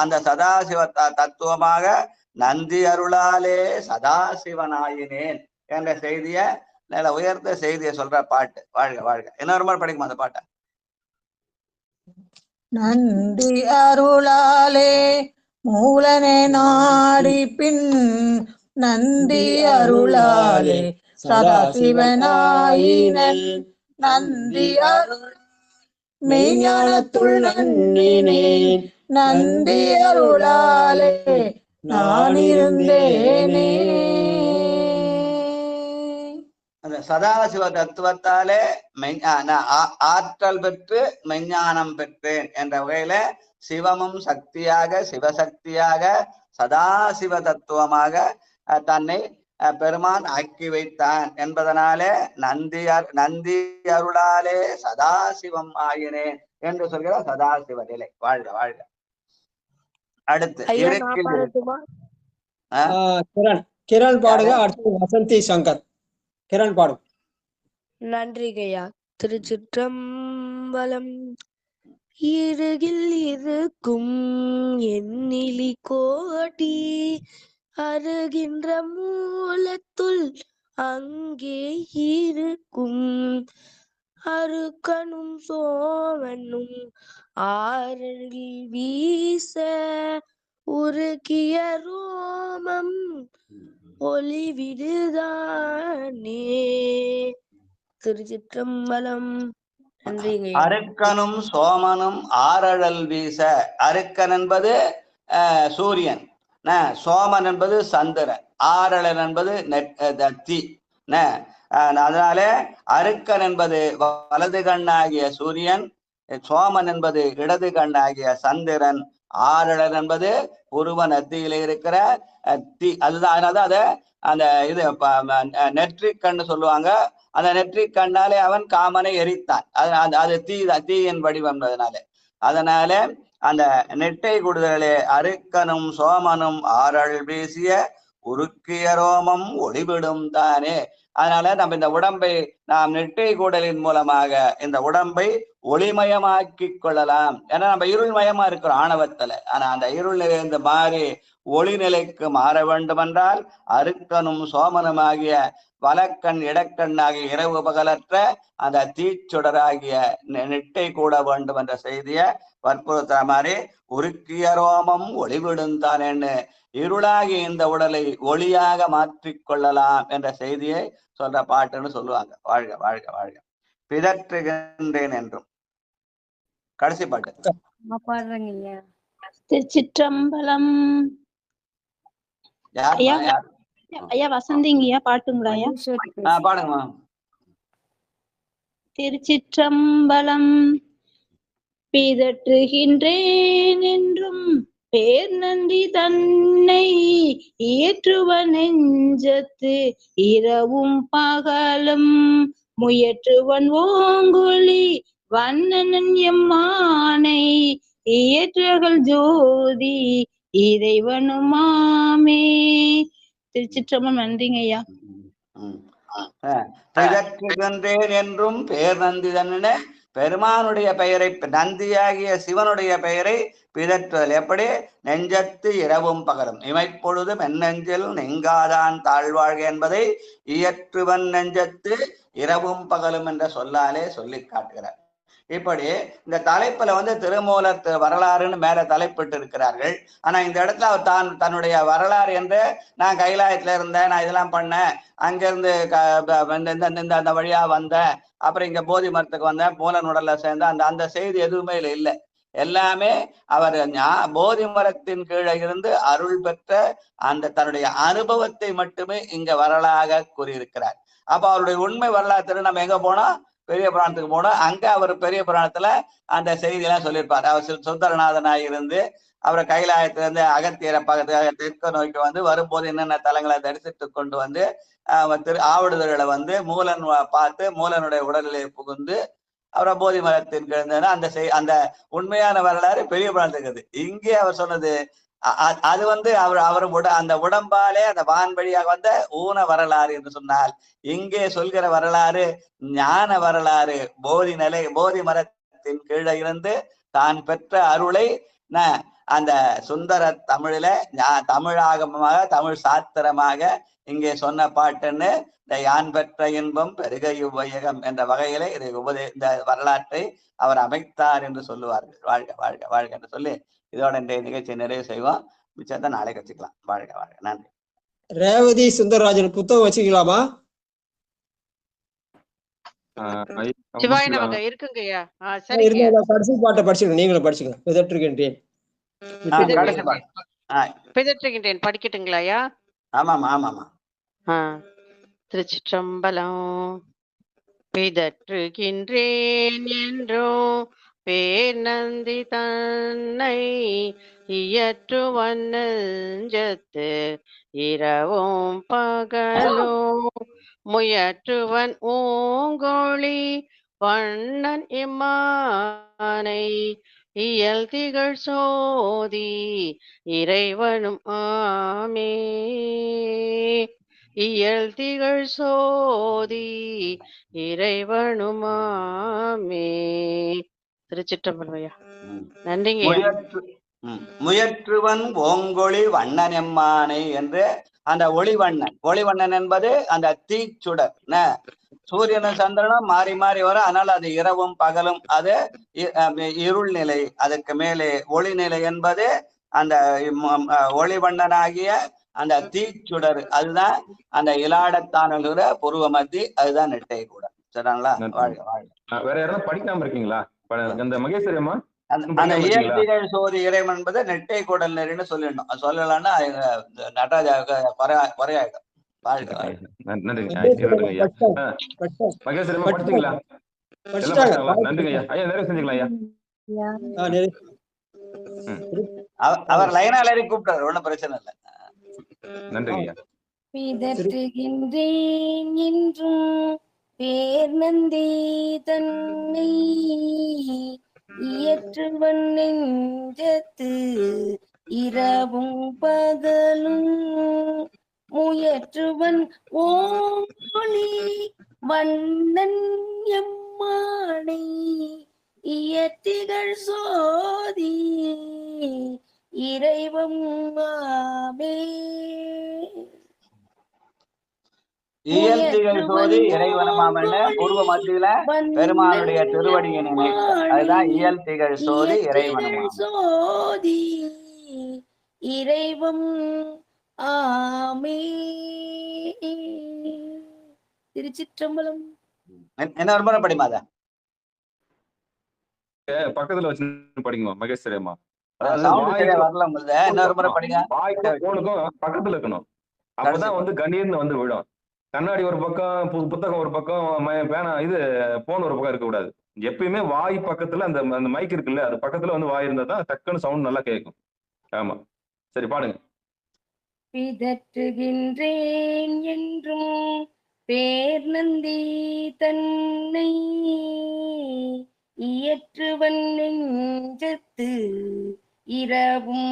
அந்த சதாசிவ தத்துவமாக நந்தி அருளாலே சதாசிவனாயினேன் என்ற செய்திய நல்ல உயர்ந்த செய்தியை சொல்ற பாட்டு. வாழ்க வாழ்க. இன்னொரு மாதிரி படிக்குமா அந்த பாட்டை? நந்தி அருளாலே மூலனே நாடி பின் நந்தி அருளாலே சதாசிவனாயினேன் நந்தி அருள் மெய்ஞானத்துள் நன்னினேன் நந்தி அருளாலே நான் இருந்தேனே. அந்த சதாசிவ தத்துவத்தாலே ஆற்றல் பெற்று மெஞ்ஞானம் பெற்றேன் என்ற வகையில சிவமும் சக்தியாக சிவசக்தியாக சதாசிவ தத்துவமாக தன்னை பெருமான் ஆக்கி வைத்தான் என்பதனாலே நந்தி அருளாலே சதாசிவம் ஆகினேன் என்று சொல்கிற சதாசிவ நிலை. வாழ்க வாழ்க. அடுத்து இருக்கு கிரண் பாடுங்க. அடுத்து வசந்தி சங்கர். கிரண் பாடுங்க. நன்றிகையா. திருச்சிற்றம்பலம். இருகில் இருக்கும் எண்ணிலி கோடி அருகின்ற மூலத்துள் அங்கே இருக்கும் அருக்கனும் சோமனும் ஆரழில் வீச உருக்கிய ரோமம் ஒளிவிடுதானே. திருச்சிற்றம்பலம். நன்றிங்க. அருக்கனும் சோமனும் ஆரழல் வீச. அருக்கன் என்பது சூரியன், சோமன் என்பது சந்திரன், ஆரழன் என்பது தீ. அதனாலே அருக்கன் என்பது வலது கண்ணாகிய சூரியன், சோமன் என்பது இடது கண்ணாகிய சந்திரன், ஆரழன் என்பது புருவ நத்தியில இருக்கிற தீ. அதுதான். அதனால அத அந்த இது நெற்றிக் கண்ணு சொல்லுவாங்க. அந்த நெற்றிக் கண்ணாலே அவன் காமனை எரித்தான். அது தீயின் வடிவம். அதனால அந்த நெட்டை கூடுதலே அருக்கனும் சோமனும் ஆரள் வீசிய உருக்கிய ரோமம் ஒளிவிடும் தானே. அதனால நம்ம இந்த உடம்பை நாம் நெட்டை கூடலின் மூலமாக இந்த உடம்பை ஒளிமயமாக்கி கொள்ளலாம். ஏன்னா நம்ம இருள்மயமா இருக்கிறோம் ஆணவத்துல. ஆனா அந்த இருள் நிலைந்து மாறி ஒளி நிலைக்கு மாற வேண்டும் என்றால் அருக்கனும் சோமனும் ஆகிய வலக்கண் இடக்கண் ஆகிய இரவு பகலற்ற அந்த தீச்சுடராகிய நெட்டை கூட வேண்டும் என்ற செய்தியை வற்புறுத்துற மாதிரி உருக்கிய ரோமம் ஒளிவிடுந்தானேன்னு இருளாகி இந்த உடலை ஒளியாக மாற்றிக்கொள்ளலாம் என்ற செய்தியை சொல்ற பாட்டுன்னு சொல்லுவாங்க. வாழ்க வாழ்க வாழ்க. பிதற்றுகின்றேன் என்றும். கடைசி பாட்டு திருச்சிற்றம்பலம். ஐயா வசந்திங்கய்யா பாட்டுங்களா ஐயா? பாடுங்கம்மா. திருச்சிற்றம்பலம். பிதற்றுகின்றேன் என்றும் பேர் நன்றி தன்னை இயற்றுவ நெஞ்சத்து இரவும் பகலும் முயற்றுவன் ஓங்கொலி வண்ணனன் எம்மானை இயற்றகள் ஜோதி இறைவனுமாமே. திருச்சிற்றம்பலம். நன்றிங்க ஐயா. பிதற்றுகின்றேன் என்றும் பேர் நந்தி தன்ன பெருமானுடைய பெயரை, நந்தியாகிய சிவனுடைய பெயரை பிதற்றுதல் எப்படி? நெஞ்சத்து இரவும் பகலும் இமைப்பொழுது மென்னெஞ்சில் நெங்காதான் தாழ்வாழ்க என்பதை இயற்றுவன் நெஞ்சத்து இரவும் பகலும் என்ற சொல்லாலே சொல்லி காட்டுகிறார். இப்படி இந்த தலைப்புல திருமூலர் வரலாறுன்னு மேல தலைப்பிட்டு இருக்கிறார்கள். ஆனா இந்த இடத்துல அவர் தன்னுடைய வரலாறு என்று நான் கைலாயத்துல இருந்தேன், நான் இதெல்லாம் பண்ணேன், அங்கிருந்து அந்த வழியா வந்தேன், அப்புறம் இங்க போதி மரத்துக்கு வந்தேன், மூலன் உடல்ல சேர்ந்தேன், அந்த செய்தி எதுவுமே இல்லை. எல்லாமே அவர் போதி மரத்தின் கீழே இருந்து அருள் பெற்ற அந்த தன்னுடைய அனுபவத்தை மட்டுமே இங்க வரலாக கூறியிருக்கிறார். அப்ப அவருடைய உண்மை வரலாற்று நம்ம எங்க போனோம்? பெரிய புராணத்துக்கு போனோம். அங்க அவர் பெரிய புராணத்துல அந்த செய்தியெல்லாம் சொல்லியிருப்பார். அவர் சுந்தரநாதனாக இருந்து அவரை கைலாயத்திலிருந்து அகத்தியரை பக்கத்துக்காக தெற்கு நோக்கி வரும்போது என்னென்ன தலங்களை தரிசித்து கொண்டு ஆவடுதலை மூலன் பார்த்து மூலனுடைய உடலிலே புகுந்து அவரை போதி மரத்தின் கிழந்தா அந்த உண்மையான வரலாறு பெரிய புராணத்துக்கு. இங்கே அவர் சொன்னது அது அவர் அந்த உடம்பாலே அந்த வான் வழியாக ஊன வரலாறு என்று சொன்னால், இங்கே சொல்கிற வரலாறு ஞான வரலாறு. போதி மரத்தின் கீழே இருந்து தான் பெற்ற அருளை அந்த சுந்தர தமிழில தமிழாகமாக தமிழ் சாத்திரமாக இங்கே சொன்ன பாட்டுன்னு இந்த யான் பெற்ற இன்பம் பெருக இவ்வையகம் என்ற வகையில இதை இந்த வரலாற்றை அவர் அமைத்தார் என்று சொல்லுவார்கள். வாழ்க வாழ்க வாழ்க என்று சொல்லி இதோட இன்றைய நிகழ்ச்சியை நிறைவு செய்வோம். மிச்சத்தை நாளைக்கு வச்சுக்கலாம். வாழ்க வாழ்க. நன்றி. ரேவதி சுந்தரராஜன் புத்தகம் வச்சுக்கலாமா? கடைசி பாட்டை படிச்சுக்கணும். நீங்களும் படிச்சுக்கலாம். பிதற்றுகின்றேன். பிதற்றுகின்றேன் படிக்கட்டுங்களாயா? ஆமாமா ஆமாமா. திருச்சிற்றம்பலம். பிதற்றுகின்றேன் என்றோ பேர்நந்தி தன்னை இயற்றுவன் நெஞ்சத்து இரவும் பகலும் முயற்றுவன் ஓங்கொழி வண்ணன் இம்மானை இயல் திகழ் சோதி இறைவனும் ஆமே. இயல் திகழ் சோதி இறைவனுமாமே. திருச்சிற்றம்பலம் ஐயா. நன்றிங்க ஐயா. முயற்றுவன் ஓங்கொழி வண்ணன் எம்மானை என்று அந்த ஒளிவண்ணன் என்பது அந்த தீச்சுடர். சூரியனும் சந்திரனும் மாறி மாறி வரும். அதனால அது இரவும் பகலும், அது இருள் நிலை. அதுக்கு மேலே ஒளி நிலை என்பது அந்த ஒளிவண்ணனாகிய அந்த தீச்சுடர். அதுதான் அந்த இலாடத்தானுகிற புருவ மத்தி. அதுதான் நெட்டை கூட. சரிங்களா? வாழ்க வாழ்க. வேற யாராவது படிக்காம இருக்கீங்களா? அந்த மகேஸ்வரி அம்மா அந்த இயற்கைகள் சோதி இறைவன் என்பதை நெட்டை கூடல் நெறின்னு சொல்லிடணும். அது சொல்லலாம்னா நடராஜா குறையாயிடும். நன்றிங்க ஐயா. மகேஸ்வரி அம்மா படிச்சீங்களா? நன்றிங்க ஐயா. ஐயா நிறைய செஞ்சுக்கலாம் ஐயா. அவர் லைனாலேயே கூப்பிட்டாரு, ஒன்றும் பிரச்சனை இல்லை. நன்றிங்க ஐயா. பிதற்றுகின்றேன் என்றும் பேர்நந்தி தன்னை இயற்றுவன் நெஞ்சத்து இரவும் பகலும் முயற்றுவன் ஓங்கொழி வண்ணன் எம்மானை இயற்றிகள் சோதி இறைவம் ஆமே. இயற்கைகள் சோதி இறைவனமாமன்னு பூர்வ மத்தியில பெருமானுடைய திருவடியை நினைக்க. அதுதான் இயற்கைகள் சோதி இறைவனமா சோதி இறைவம் ஆமே. திருச்சிற்றம்பலம். என்ன ஒரு முறை படிமாத பக்கத்துல வச்சு படிங்க மகேஸ்வரி அம்மா. பக்கத்துல இருக்கணும். அப்பதான் வந்து கணீர்னு வந்து விடும். கண்ணாடி ஒரு பக்கம், புத்தகம் ஒரு பக்கம், பேனா இது போன் ஒரு பக்கம் இருக்க கூடாது. எப்பயுமே வாய் பக்கத்துல அந்த மைக் இருக்குல்ல, அது பக்கத்துல வந்து வாய் இருந்தா தான் டக்குன்னு சவுண்ட் நல்லா கேட்கும். ஆமா, சரி பாடுங்க. பிதற்றுகின்றேன் என்றும் பேர்நந்தி தன்னை இயற்றுவன் நெஞ்சத்து இரவும்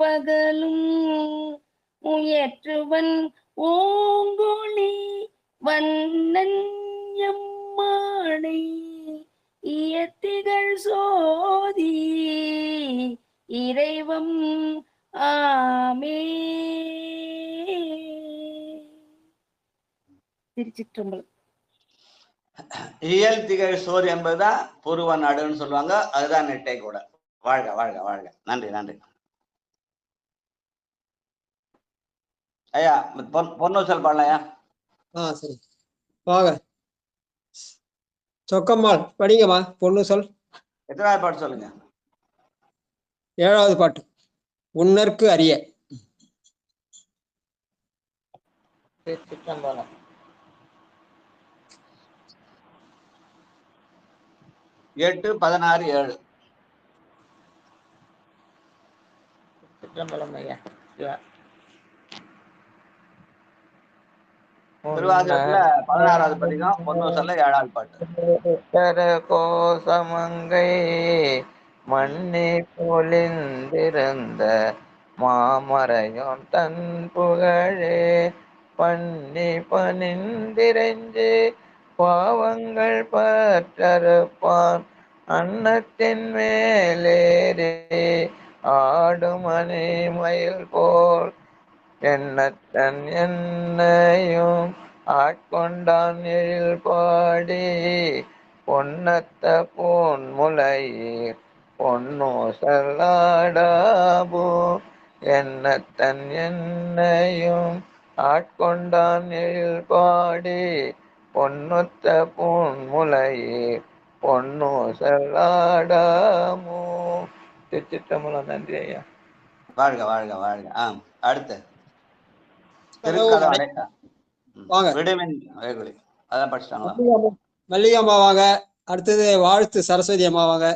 பகலும் முயற்றுவன் ஓங்கொழி வண்ணன் எம்மானை இயத்திகள் சோதி இறைவம் ஆமே. திருச்சிற்றம்பலம். இயல் திகழ் சோறு என்பதுதான் புருவ நாடுன்னு சொல்லுவாங்க. அதுதான் நெட்டை கூட. வாழ்க வாழ்க வாழ்க. நன்றி நன்றி ஐயா. பொன்னூசல் பாடலையா? சரி வாங்க. சொக்கம்மாள் படிங்கம்மா. பொன்னூசல் எத்தனாவது பாட்டு சொல்லுங்க? 7வது பாட்டு. உன்னற்கு அறிய. திருச்சிற்றம்பலம். 8, 16, 7. திருச்சிற்றம்பலம் ஐயா. திருவாதிரத்துல 16வது படிக்கும், பொன்னூசல்ல 7வது பாட்டு. கோசமங்கை மண்ணி பொலிந்திருந்த மாமரையோன் தன் புகழே பண்ணி பணிந்திரைஞ்சு பாவங்கள் பற்றறுப்பான் அன்னத்தின் மேலேறி ஆடுமணி மயில் போல் என்னத்தன் என்னையும் ஆட்கொண்டான் எழில் பாடி பொன்னத்த பொன்முலையீர் பொன்னூசலாடாபோ என்னத்தன் என்னையும் ஆட்கொண்டான் எழில் பாடி பொன்னொத்த பொன்முலையீர் பொன்னூசலாடாமோ. திருச்சிற்றம்பலம். நன்றி ஐயா. வாழ்க வாழ்க வாழ்க. அடுத்து மல்லிகா அம்மா வாங்க. அடுத்தது வாழ்த்து சரஸ்வதி அம்மா வாங்க.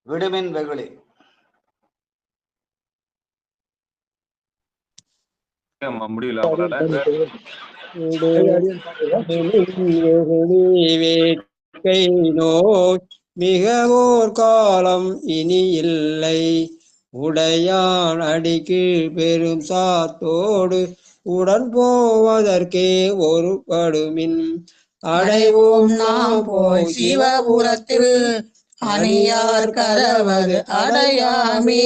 விடுமின் வெகுளி. முடியல அவங்களால. வேட்கை நோய் மிகவோர் காலம் இனி இல்லை. உடையான் அடிக்கு பெரும் சாத்தோடு உடன் போவதற்கே ஒரு படுமின். அடைவோம் நாம் போய் சிவபுரத்தில் அணியார் கரவது அடையாமே.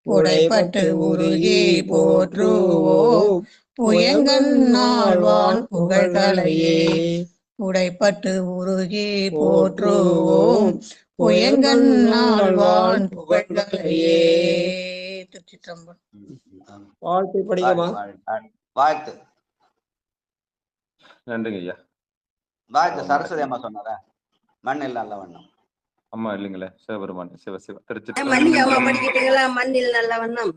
உடைப்பட்டு உருகி போற்றுவோம் புயங்கன் நாள்வான் புகழ்களையே. உடைப்பட்டு உருகி போற்றுவோம் புயங்கன் நாள்வான் புகழ்களையே. திருச்சிற்றம்பலம். வாழ்த்து படிக்கமா? வாழ்த்து. நன்றிங்க ஐயா. வாழ்த்து சரஸ்வதி அம்மா சொன்னாரா? மண்ணில் நல்ல வண்ணம். அம்மா இல்லைங்களே, சிவபெருமான் சிவசிவ மல்லிகாமா படிக்கிட்டீங்களா? மண்ணில் நல்ல வண்ணம்.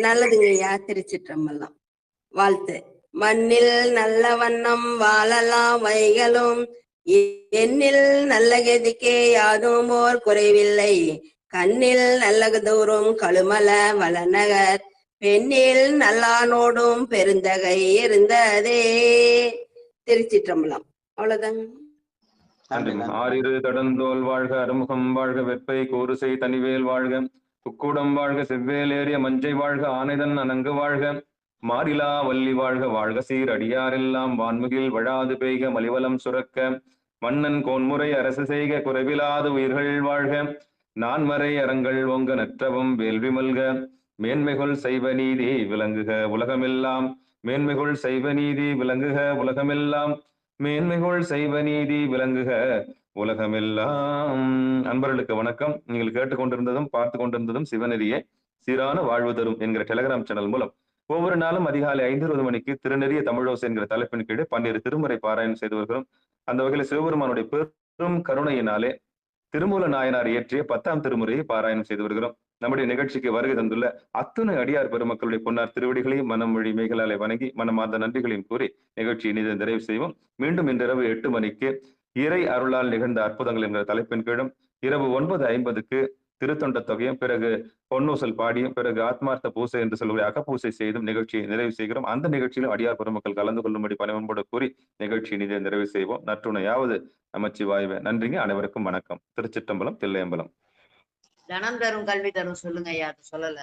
நல்லதுங்க ஐயா. திருச்சிற்றம்பலம். வாழ்த்து. மண்ணில் நல்ல வண்ணம் வாழலாம் வைகளும் எண்ணில் நல்ல கதிக்கே யாதும் ஓர் குறைவில்லை. கண்ணில் நல்ல தூரம் கழுமல வளநகர் பெண்ணில் நல்லானோடும் பெருந்தகை இருந்ததே. திருச்சிற்றம்பலம். அவ்வளவுதாங்க. ஆறிரு கடந்தோல் வாழ்க, அறுமுகம் வாழ்க, வெப்பை கோருசை தனிவேல் வாழ்க, துக்குடம் வாழ்க, செவ்வேல் ஏறிய மஞ்சை வாழ்க, ஆனைதன் அணங்கு வாழ்க, மாறிலா வள்ளி வாழ்க, வாழ்க சீர் அடியாரெல்லாம் வான்முகில் வழாது பெய்க, மலிவலம் சுரக்க, மன்னன் கோன்முறை அரசு செய்க, குறைவிலாது உயிர்கள் வாழ்க, நான்மறை அறங்கள் ஒங்க, நற்றவம் வேள்வி மல்க, மேன்மைகள் சைவ நீதி விளங்குக உலகமெல்லாம், மேன்மைகள் சைவ நீதி விளங்குக உலகமெல்லாம், மேன்மைகள் சைவ நீதி விளங்குக உலகமெல்லாம். அன்பர்களுக்கு வணக்கம். நீங்கள் கேட்டுக்கொண்டிருந்ததும் பார்த்து கொண்டிருந்ததும் சிவநெறியே சீரான வாழ்வு தரும் என்கிற டெலிகிராம் சேனல் மூலம் ஒவ்வொரு நாளும் அதிகாலை 5:20 மணிக்கு திருநெறிய தமிழோசை என்கிற தலைப்பின் கீழே 12 திருமுறை பாராயணம் செய்து வருகிறோம். அந்த வகையில் சிவபெருமானுடைய பெரும் கருணையினாலே திருமூல நாயனார் இயற்றிய 10ஆம் திருமுறையை பாராயணம் செய்து வருகிறோம். நம்முடைய நிகழ்ச்சிக்கு வருகை தந்துள்ள அத்துணை அடியார் பெருமக்களுடைய பொன்னார் திருவடிகளையும் மனம் மொழி மேகலாலை வணங்கி மனமார்ந்த நன்றிகளையும் கூறி நிகழ்ச்சியை இனிதை நிறைவு செய்வோம். மீண்டும் இன்றிரவு 8 மணிக்கு இறை அருளால் நிகழ்ந்த அற்புதங்கள் என்கிற தலைப்பின் கீழும், இரவு 9:50க்கு திருத்தொண்ட தொகையும், பிறகு பொன்னூசல் பாடியும், பிறகு ஆத்மார்த்த பூசை என்று சொல்லக்கூடிய அகப்பூசை செய்தும் நிகழ்ச்சியை நிறைவு செய்கிறோம். அந்த நிகழ்ச்சியிலும் அடியார் பெருமக்கள் கலந்து கொள்ளும்படி பணிவன்போடு கூறி நிகழ்ச்சியை இனிதை நிறைவு செய்வோம். நற்றுணையாவது நமச்சிவாயவே. நன்றிங்க. அனைவருக்கும் வணக்கம். திருச்சிற்றம்பலம், தில்லையம்பலம். தனம் தரும் கல்வி தரும் சொல்லுங்க ஐயா. அது சொல்லல.